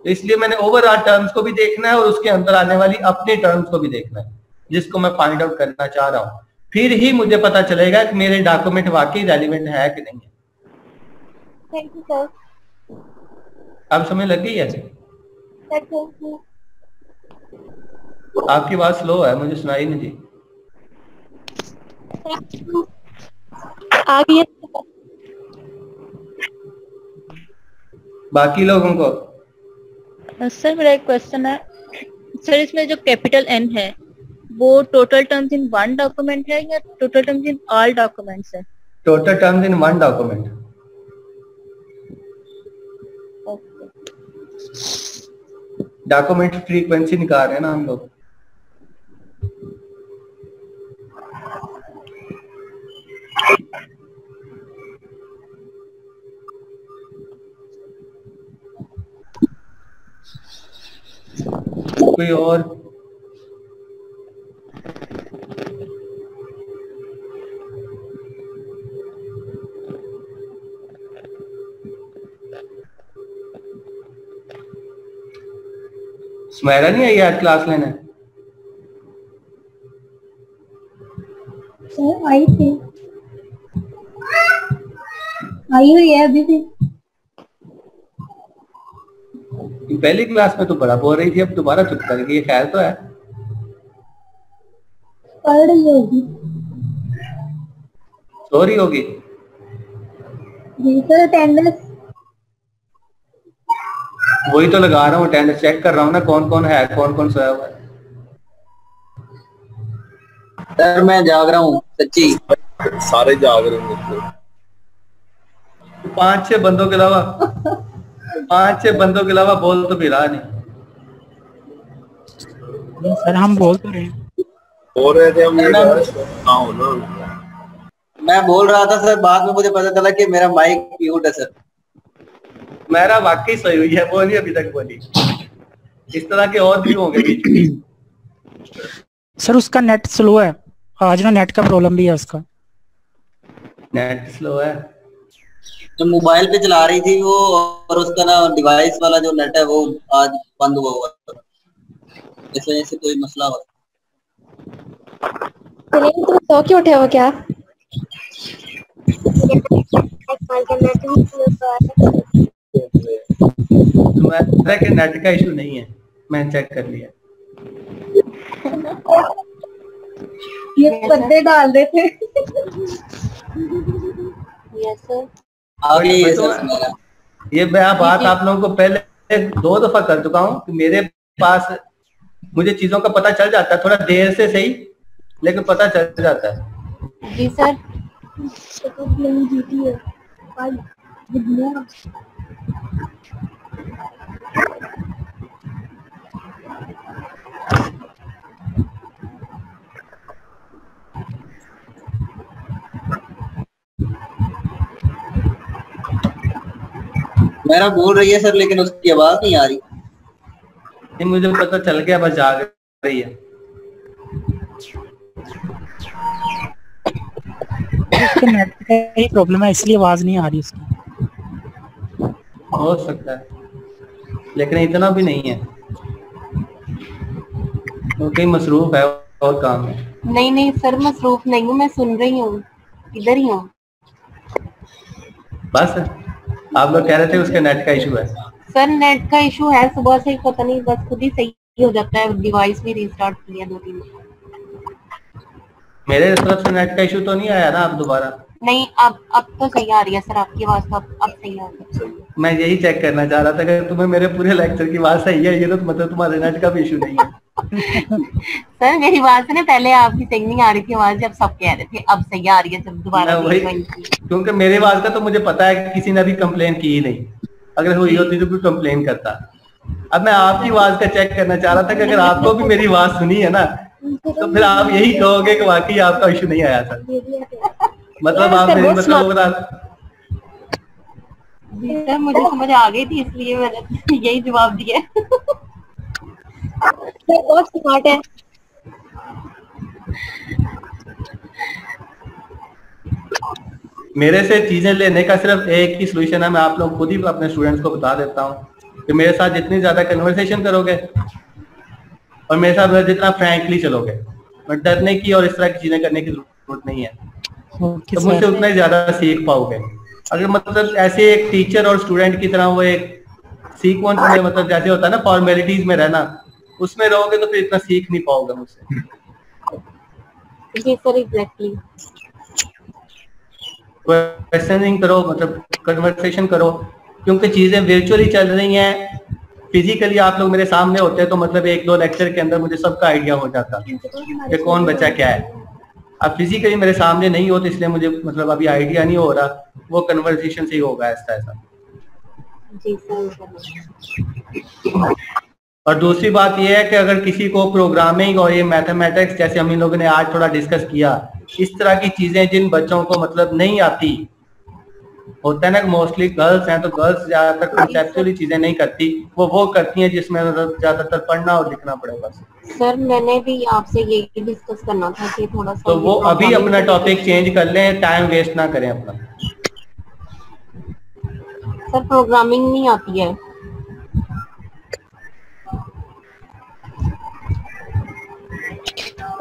तो इसलिए मैंने ओवरऑल टर्म्स को भी देखना है और उसके अंदर आने वाली अपनी टर्म्स को भी देखना है, जिसको मैं फाइंड आउट करना चाह रहा हूँ। फिर ही मुझे पता चलेगा कि मेरे डॉक्यूमेंट वाकई रेलिवेंट है कि नहीं है। Thank you sir. अब समझ लग गई है? आपकी बात स्लो है, मुझे सुनाई नहीं दी। आ गई बाकी लोगों को? सर मेरा एक क्वेश्चन है सर, इसमें जो कैपिटल एन है वो total terms in one document है या total terms in all documents है? Total terms in one document. Document frequency निकाल रहे हैं ना हम लोग। कोई और? सुमेरा नहीं आई आज क्लास लेने? आई थी, आई हुई है अभी भी। पहली क्लास में तो बड़ा बोल रही थी, अब दोबारा चुप कर गई, ख्याल तो है? पढ़ रही होगी। सो रही होगी? जी सर, अटेंडेंस वही तो लगा रहा हूँ, अटेंडेंस चेक कर रहा हूँ ना, कौन कौन है, कौन कौन सोया हुआ है। सर मैं जाग रहा हूँ सच्ची, सारे जाग रहे हैं। 5-6 बंदों के अलावा 5-6 बंदों के अलावा बोल तो भी रहा नहीं। सर हम बोल तो रहे हैं, बोल रहे थे हम। मैं बोल रहा था सर, बाद में मुझे पता चला कि मेरा माइक म्यूट है सर। मेरा वाकई सही हुई है, बोली अभी तक बोली। इस तरह के और भी होंगे बीच में। सर उसका नेट स्लो है आज ना, नेट का प्रॉब्लम भी है उसका। नेट स्लो है? जो मोबाइल पे चला रही थी वो, और उसका ना डिवाइस वाला जो नेट है वो आज बंद हुआ है, इस वजह से कोई मसला हुआ। तुम सो के उठे हो क्या? तुम्हारे के नेट का इशू नहीं है, मैंने चेक कर लिया। ये पर्दे डाल रहे थे। Yes sir. आगे ये सर, ये मैं बात आप लोगों को पहले 2 दफा कर चुका हूँ कि मेरे पास मुझे चीजों का पता चल जाता है, थोड़ा देर से सही लेकिन पता चल जाता है। जी सर। मेरा बोल रही है सर, लेकिन उसकी आवाज नहीं आ रही। नहीं, मुझे पता चल गया, बस जाग रही है। नेट का ही प्रॉब्लम है, इसलिए आवाज नहीं आ रही उसकी। हो सकता है, लेकिन इतना भी नहीं है। वो कहीं मसरूफ है और काम है। नहीं नहीं सर, मसरूफ नहीं हूँ, मैं सुन रही हूँ, इधर ही हूँ। बस आप लोग कह रहे थे उसके नेट का इशू है। सर नेट का इशू है, सुबह से ही पता नहीं बस खुद ही सही हो जाता है, डिवाइस भी रीस्टार्ट किया 2-3 बार। मेरे तरफ से नेट का इशू तो नहीं आया ना अब दोबारा? नहीं, अब तो सही आ रही है सर, आपकी आवाज तो अब सही आ रही है। मैं यही चेक करना चाह रहा था कि तुम्हें मेरे पूरे लेक्चर की आवाज सही है, ये तो मतलब तुम्हारे नेट का भी इशू नहीं है। सर मेरी आवाज से ना पहले आपकी सही नहीं आ रही थी आवाज, जब सब कह रहे थे अब सही आ रही है, जब दोबारा वही, क्योंकि मेरी आवाज का तो मुझे पता है कि किसी ने भी कंप्लेन की ही नहीं, अगर हुई होती तो कोई कंप्लेन करता। अब मैं आपकी आवाज का चेक करना चाह रहा था कि अगर आपको भी मेरी आवाज सुनी है ना तो फिर आप यही कहोगे कि वाकई आपका इशू नहीं आया था। मतलब आप मेरी मतलब सर मुझे समझ आ गई थी इसलिए मैंने यही जवाब दिया। बहुत स्मार्ट है। मेरे से चीजें लेने का सिर्फ एक ही सोल्यूशन है, मैं आप लोग खुद ही अपने स्टूडेंट्स को बता देता हूँ कि मेरे साथ जितनी ज्यादा कन्वर्सेशन करोगे और मेरे साथ जितना फ्रैंकली चलोगे, बट डरने की और इस तरह की चीजें करने की जरूरत नहीं है, तो मुझसे उतना ही ज्यादा सीख पाओगे। अगर मतलब ऐसे एक टीचर और स्टूडेंट की तरह वो एक सीक्वेंस में मतलब जैसे होता है ना फॉर्मेलिटीज में रहना, उसमें रहोगे तो फिर इतना सीख नहीं पाओगे मुझसे। जी सर एग्जैक्टली। क्वेश्चनिंग करो, मतलब कन्वर्सेशन करो, क्योंकि चीजें वर्चुअली चल रही हैं। फिजिकली आप लोग मेरे सामने होते हैं तो मतलब 1-2 लेक्चर के अंदर मुझे सबका आइडिया हो जाता कि कौन बच्चा क्या है। अब फिजिकली मेरे सामने नहीं हो तो इसलिए मुझे मतलब अभी आइडिया नहीं हो रहा, वो कन्वर्सेशन से ही होगा ऐसा ऐसा। जी सर। और दूसरी बात यह है कि अगर किसी को प्रोग्रामिंग और ये मैथमेटिक्स जैसे हम इन लोगों ने आज थोड़ा डिस्कस किया, इस तरह की चीजें जिन बच्चों को मतलब नहीं आती, होता है ना मोस्टली गर्ल्स हैं तो गर्ल्स ज्यादातर कंसेप्चुअली चीजें नहीं करती, वो करती हैं जिसमें मतलब ज्यादातर पढ़ना और लिखना पड़ेगा। सर मैंने भी आपसे यही डिस्कस करना था कि थोड़ा सा तो वो अभी अपना टॉपिक चेंज कर लें, टाइम वेस्ट ना करें अपना। सर प्रोग्रामिंग नहीं आती है।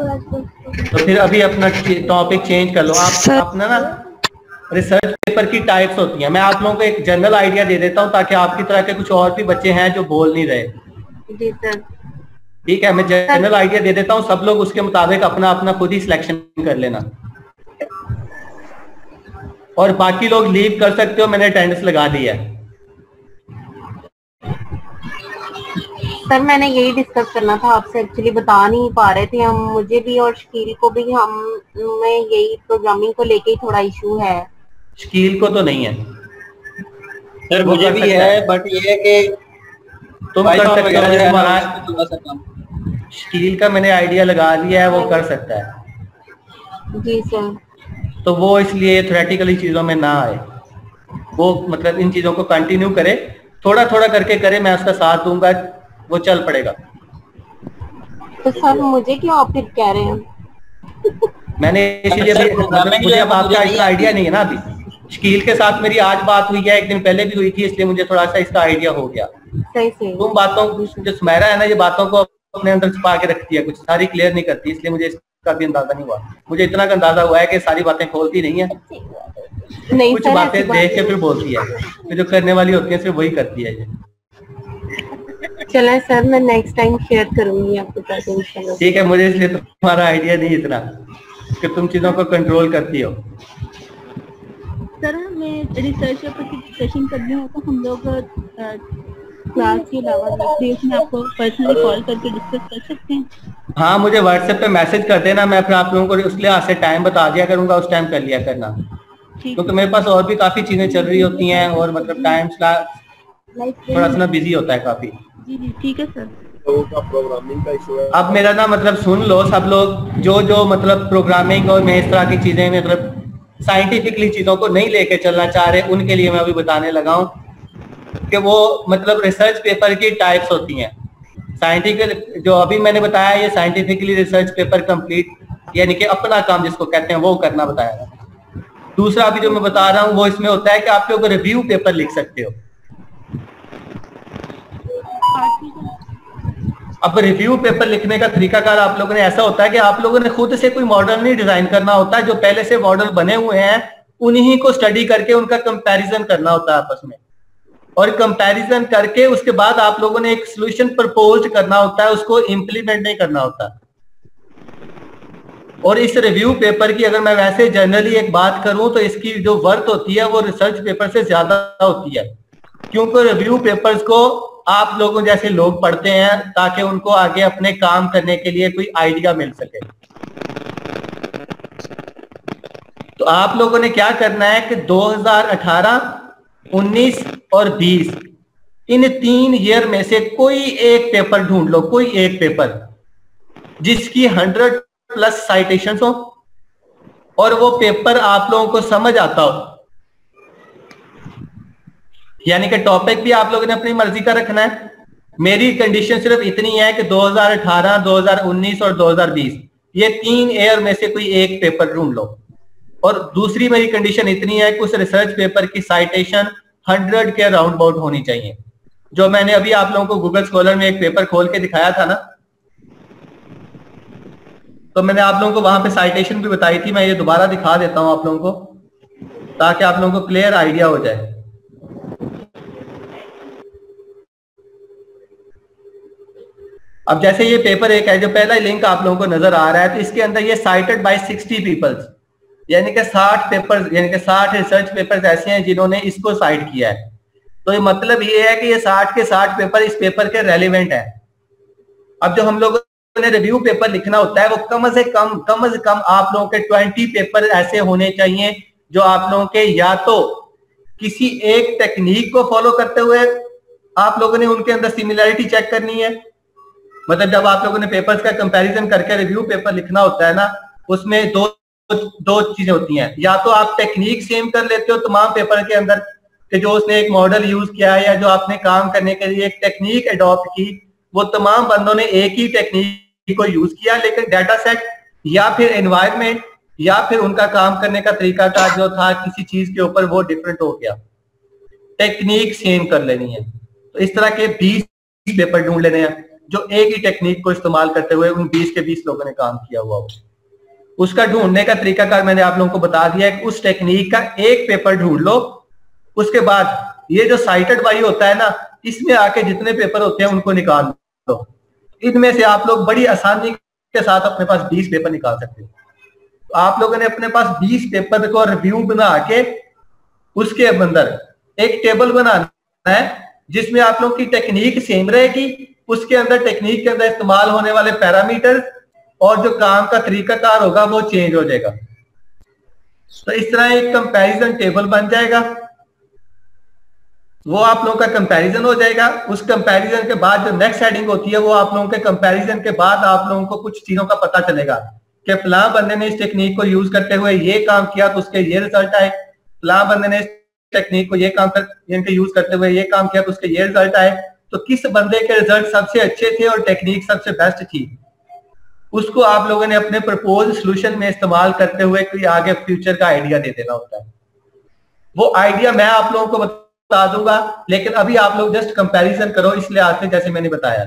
तो फिर अभी अपना टॉपिक चेंज कर लो आप। अपना ना रिसर्च पेपर की टाइप्स होती हैं, मैं आप लोगों को एक जनरल आइडिया दे देता हूं ताकि आपकी तरह के कुछ और भी बच्चे हैं जो बोल नहीं रहे। जी सर। ठीक है, मैं जनरल आइडिया दे देता हूं, सब लोग उसके मुताबिक अपना अपना खुद ही सिलेक्शन कर लेना और बाकी लोग लीव कर सकते हो, मैंने अटेंडेंस लगा दी है। सर मैंने यही डिस्कस करना था आपसे, एक्चुअली बता नहीं पा रहे थे हम, मुझे भी और शकील को भी, हम में यही प्रोग्रामिंग को लेके ही थोड़ा इशू है। शकील को तो नहीं है सर, मुझे भी है, बट ये है कि तुम कर सकते हो, तुम्हारा शकील का मैंने आइडिया लगा दिया है, वो कर सकता है। जी सर। तो वो इसलिए थ्योरेटिकली चीजों में ना आए, वो मतलब इन चीजों को कंटिन्यू करे, थोड़ा थोड़ा करके करे, मैं उसका साथ दूंगा, वो चल पड़ेगा। तो सर मुझे क्यों आप फिर कह रहे हैं? मैंने इसीलिए मुझे अब आपका इसका आइडिया नहीं है ना। अभी शकील के साथ मेरी आज बात हुई है, एक दिन पहले भी हुई थी, इसलिए मुझे थोड़ा सा इसका आइडिया हो गया। सही सही। तुम बातों जो सुमेरा है ना, ये बातों को अपने अंदर छुपा के रखती है, कुछ सारी क्लियर नहीं करती, इसलिए मुझे इसका भी अंदाजा नहीं हुआ। मुझे इतना का अंदाजा हुआ है कि सारी बातें खोलती नहीं है, नहीं, कुछ बातें देख के फिर बोलती है, फिर जो करने वाली होती है सिर्फ वही करती है। ये चले सर, मैं नेक्स्ट टाइम शेयर करूंगी आपके साथ इंशाल्लाह। ठीक है, मुझे इसलिए तुम्हारा आइडिया नहीं इतना कि तुम चीजों को कंट्रोल करती हो। सर हमें रिसर्च पेपर की डिस्कशन करनी हो तो हम लोग क्लास के अलावा में आपको पर्सनली कॉल करके डिस्कस कर सकते हैं? हाँ, मुझे व्हाट्सएप पे मैसेज कर देना, मैं फिर आप लोगों को उस लिहाज से टाइम बता दिया करूंगा, उस टाइम कर लिया करना, क्योंकि मेरे पास और भी काफी चीजें चल रही होती हैं और मतलब टाइम थोड़ा सा ना बिजी होता है काफी। जी जी ठीक है सर। तो का प्रोग्रामिंग का इशू है। अब मेरा ना मतलब सुन लो सब लोग, जो मतलब प्रोग्रामिंग और मैं इस तरह की चीजें मतलब साइंटिफिकली चीजों को नहीं लेके चलना चाह रहे, उनके लिए मैं अभी बताने लगा हूँ कि वो मतलब रिसर्च पेपर की टाइप्स होती हैं। साइंटिफिक जो अभी मैंने बताया, ये साइंटिफिकली रिसर्च पेपर कंप्लीट यानी कि अपना काम जिसको कहते हैं वो करना बताया। दूसरा अभी जो मैं बता रहा हूँ वो इसमें होता है कि आप लोग रिव्यू पेपर लिख सकते हो। अब रिव्यू पेपर लिखने का तरीकाकार आप लोगों ने ऐसा होता है कि आप लोगों ने खुद से कोई मॉडल नहीं डिजाइन करना होता, जो पहले से मॉडल बने हुए हैं उन्हीं को स्टडी करके उनका कंपैरिजन करना होता है आपस में, और कंपैरिजन करके उसके बाद आप लोगों ने एक सॉल्यूशन प्रपोज करना होता है, उसको इंप्लीमेंट नहीं करना होता। और इस रिव्यू पेपर की अगर मैं वैसे जनरली एक बात करूं तो इसकी जो वर्थ होती है वो रिसर्च पेपर से ज्यादा होती है, क्योंकि रिव्यू पेपर्स को आप लोगों जैसे लोग पढ़ते हैं ताकि उनको आगे अपने काम करने के लिए कोई आइडिया मिल सके। तो आप लोगों ने क्या करना है कि 2018, 19 और 20 इन 3 ईयर में से कोई एक पेपर ढूंढ लो, कोई एक पेपर जिसकी 100+ साइटेशंस हो और वो पेपर आप लोगों को समझ आता हो, यानी कि टॉपिक भी आप लोगों ने अपनी मर्जी का रखना है। मेरी कंडीशन सिर्फ इतनी है कि 2018, 2019 और 2020 ये 3 ईयर में से कोई एक पेपर ढूंढ लो। और दूसरी मेरी कंडीशन इतनी है कि उस रिसर्च पेपर की साइटेशन 100 के राउंड अबाउट होनी चाहिए। जो मैंने अभी आप लोगों को गूगल स्कॉलर में एक पेपर खोल के दिखाया था ना, तो मैंने आप लोगों को वहां पे साइटेशन भी बताई थी। मैं ये दोबारा दिखा देता हूं आप लोगों को ताकि आप लोगों को क्लियर आइडिया हो जाए। अब जैसे ये पेपर एक है, जो पहला लिंक आप लोगों को नजर आ रहा है, तो इसके अंदर ये साइटेड बाय 60 पीपल्स, यानी कि 60 पेपर्स, यानी कि 60 रिसर्च पेपर्स ऐसे हैं जिन्होंने इसको साइट किया है। तो ये मतलब ये है कि ये 60 के 60 पेपर इस पेपर के रेलिवेंट है। अब जो हम लोगों ने रिव्यू पेपर लिखना होता है वो कम से कम आप लोगों के 20 पेपर ऐसे होने चाहिए जो आप लोगों के या तो किसी एक टेक्निक को फॉलो करते हुए आप लोगों ने उनके अंदर सिमिलरिटी चेक करनी है। मतलब जब आप लोगों ने पेपर्स का कंपैरिजन करके रिव्यू पेपर लिखना होता है ना, उसमें दो चीजें होती हैं। या तो आप टेक्निक सेम कर लेते हो तमाम पेपर के अंदर कि जो उसने एक मॉडल यूज किया है या जो आपने काम करने के लिए एक टेक्निक अडॉप्ट की, वो तमाम बंदों ने एक ही टेक्निक को यूज किया, लेकिन डाटा सेट या फिर एनवायरमेंट या फिर उनका काम करने का तरीका का जो था किसी चीज के ऊपर वो डिफरेंट हो गया। टेक्निक सेम कर लेनी है। तो इस तरह के 20 पेपर ढूंढ लेने हैं जो एक ही टेक्निक को इस्तेमाल करते हुए उन 20 के 20 लोगों ने काम किया हुआ हो। उसका ढूंढने का तरीकाकार मैंने आप लोगों को बता दिया है कि उस टेक्निक का एक पेपर ढूंढ लो। उसके बाद ये जो साइटेड बाई होता है ना, इसमें आके जितने पेपर होते हैं उनको निकाल लो। इनमें से आप लोग बड़ी आसानी के साथ अपने पास 20 पेपर निकाल सकते हो। तो आप लोगों ने अपने पास 20 पेपर को रिव्यू बना के उसके अंदर एक टेबल बनाना है जिसमें आप लोग की टेक्निक सेम रहेगी, उसके अंदर टेक्निक के अंदर इस्तेमाल होने वाले पैरामीटर और जो काम का तरीकाकार होगा वो चेंज हो जाएगा। तो इस तरह एक कंपैरिजन टेबल बन जाएगा, वो आप लोगों का कंपैरिजन हो जाएगा। उस कंपैरिजन के बाद जो नेक्स्ट हेडिंग होती है वो आप लोगों के कंपैरिजन के बाद आप लोगों को कुछ चीजों का पता चलेगा कि फलां बंदे ने इस टेक्निक को यूज करते हुए ये काम किया तो उसके ये रिजल्ट आए, फलां बंदे ने इस टेक्निक को ये काम कर यूज करते हुए ये काम किया तो उसके ये रिजल्ट आए। तो किस बंदे के रिजल्ट सबसे अच्छे थे और टेक्निक सबसे बेस्ट थी, उसको आप लोगों ने अपने प्रपोज सॉल्यूशन में इस्तेमाल करते हुए कोई आगे फ्यूचर का आइडिया दे देना होता है। वो आइडिया मैं आप लोगों को बता दूंगा, लेकिन अभी आप लोग जस्ट कंपैरिजन करो इस लिहाज से जैसे मैंने बताया।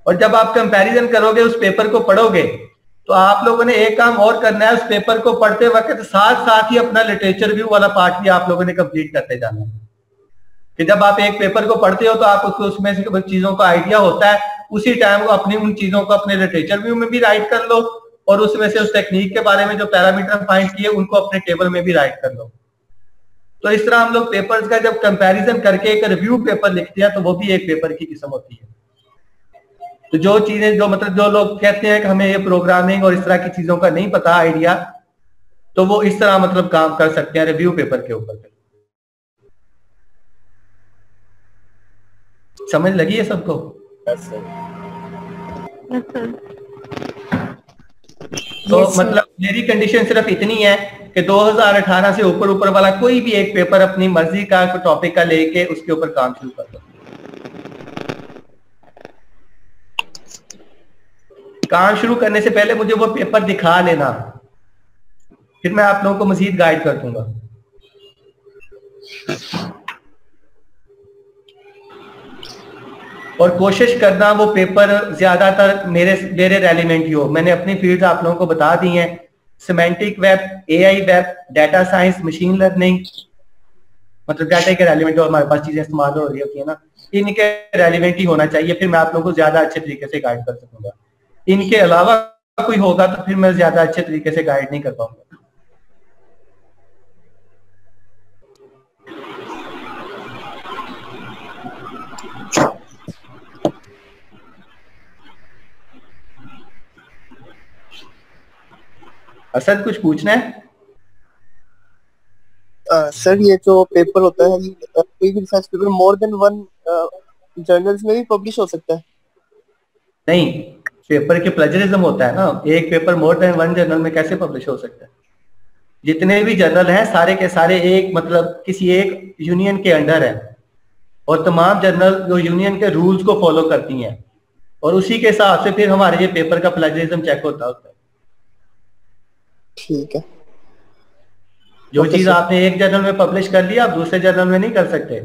और जब आप कंपैरिजन करोगे, उस पेपर को पढ़ोगे, तो आप लोगों ने एक काम और करना है, उस पेपर को पढ़ते वक्त साथ साथ ही अपना लिटरेचर रिव्यू वाला पार्ट भी आप लोगों ने कंप्लीट करते जाना है। कि जब आप एक पेपर को पढ़ते हो तो आपको उसमें से चीजों का आइडिया होता है, उसी टाइम को अपनी उन चीजों को अपने लिटरेचर व्यू में भी राइट कर लो और उसमें से उस टेक्निक के बारे में जो पैरामीटर फाइंड किए उनको अपने टेबल में भी राइट कर लो। तो इस तरह हम लोग पेपर्स का जब कंपैरिजन करके एक रिव्यू पेपर लिखते हैं तो वो भी एक पेपर की किस्म होती है। तो जो चीजें जो मतलब जो लोग कहते हैं कि हमें ये प्रोग्रामिंग और इस तरह की चीजों का नहीं पता आइडिया, तो वो इस तरह मतलब काम कर सकते हैं रिव्यू पेपर के ऊपर। समझ लगी है सबको? तो मतलब मेरी कंडीशन सिर्फ इतनी है कि 2018 से ऊपर वाला कोई भी एक पेपर अपनी मर्जी का टॉपिक का लेके उसके ऊपर काम शुरू कर दो। काम शुरू करने से पहले मुझे वो पेपर दिखा लेना, फिर मैं आप लोगों को मजीद गाइड कर दूंगा। और कोशिश करना वो पेपर ज्यादातर मेरे मेरे रेलिवेंट ही हो। मैंने अपनी फील्ड आप लोगों को बता दी हैं, semantic web, AI web, data science, machine learning, मतलब डाटा के रेलिवेंट और हमारे पास चीजें इस्तेमाल हो रही होती है ना, इनके रेलिवेंट ही होना चाहिए, फिर मैं आप लोगों को ज्यादा अच्छे तरीके से गाइड कर सकूंगा। इनके अलावा कोई होगा तो फिर मैं ज्यादा अच्छे तरीके से गाइड नहीं कर पाऊंगा। असद कुछ पूछना है? सर ये जो पेपर होता है, कोई भी research paper more than one journals में भी पब्लिश हो सकता है? नहीं, पेपर के प्लेजरिज्म होता है ना, एक paper more than one journal में कैसे पब्लिश हो सकता है? जितने भी जर्नल हैं सारे के सारे एक मतलब किसी एक यूनियन के अंडर है, और तमाम जर्नल जो यूनियन के रूल्स को फॉलो करती हैं, और उसी के हिसाब से फिर हमारे ये पेपर का प्लेजरिज्म चेक होता है। ठीक है। जो चीज आपने एक जर्नल में पब्लिश कर लिया आप दूसरे जर्नल में नहीं कर सकते।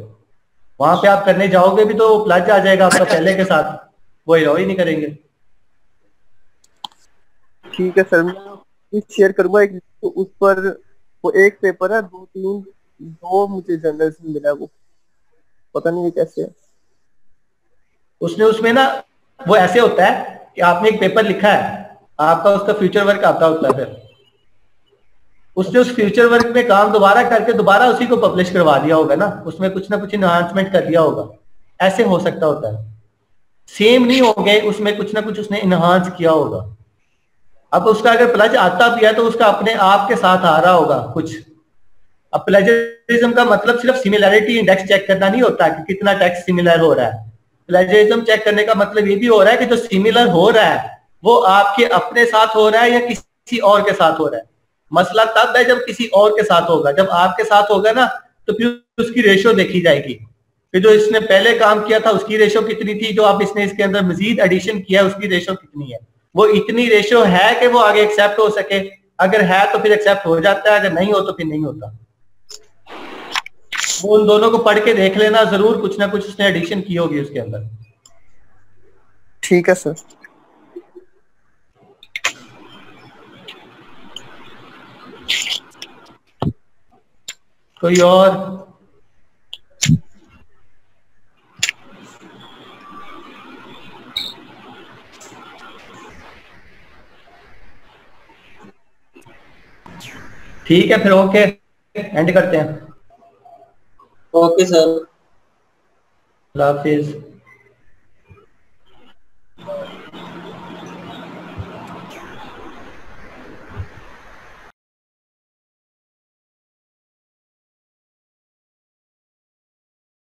वहां पे आप करने जाओगे भी तो प्लज आ जाएगा आपका पहले के साथ, वो हीरो ही नहीं करेंगे। ठीक है सर, मैं शेयर करूंगा एक, तो उस पर वो एक पेपर है, दो मुझे जर्नल्स में मिला, वो पता नहीं कैसे है। उसमें ना वो ऐसे होता है कि आपने एक पेपर लिखा है, आपका उसका फ्यूचर वर्क आता होता है, फिर उसने उस फ्यूचर वर्क में काम दोबारा करके दोबारा उसी को पब्लिश करवा दिया होगा ना, उसमें कुछ ना कुछ इनहांसमेंट कर दिया होगा, ऐसे हो सकता होता है। सेम नहीं होंगे, उसमें कुछ ना कुछ उसने इनहांस किया होगा। अब उसका अगर प्लज आता भी है तो उसका अपने आप के साथ आ रहा होगा कुछ। अब प्लेजरिज्म का मतलब सिर्फ सिमिलैरिटी इंडेक्स चेक करना नहीं होता कि कितना टेक्स्ट सिमिलर हो रहा है। प्लेजरिज्म चेक करने का मतलब ये भी हो रहा है कि जो सिमिलर हो रहा है वो आपके अपने साथ हो रहा है या किसी और के साथ हो रहा है। मसला तब है जब किसी और के साथ होगा, जब आपके साथ होगा ना तो फिर उसकी रेशो देखी जाएगी, फिर जो इसने पहले काम किया था उसकी रेशो कितनी थी, जो आप इसने इसके अंदर मजीद एडिशन किया उसकी रेशो कितनी है। वो इतनी रेशो है कि वो आगे एक्सेप्ट हो सके, अगर है तो फिर एक्सेप्ट हो जाता है, अगर नहीं हो तो फिर नहीं होता। वो उन दोनों को पढ़ के देख लेना, जरूर कुछ ना कुछ उसने एडिशन की होगी उसके अंदर। ठीक है सर। कोई और? ठीक है फिर, ओके एंड करते हैं। ओके सर, अल्लाह हाफिज।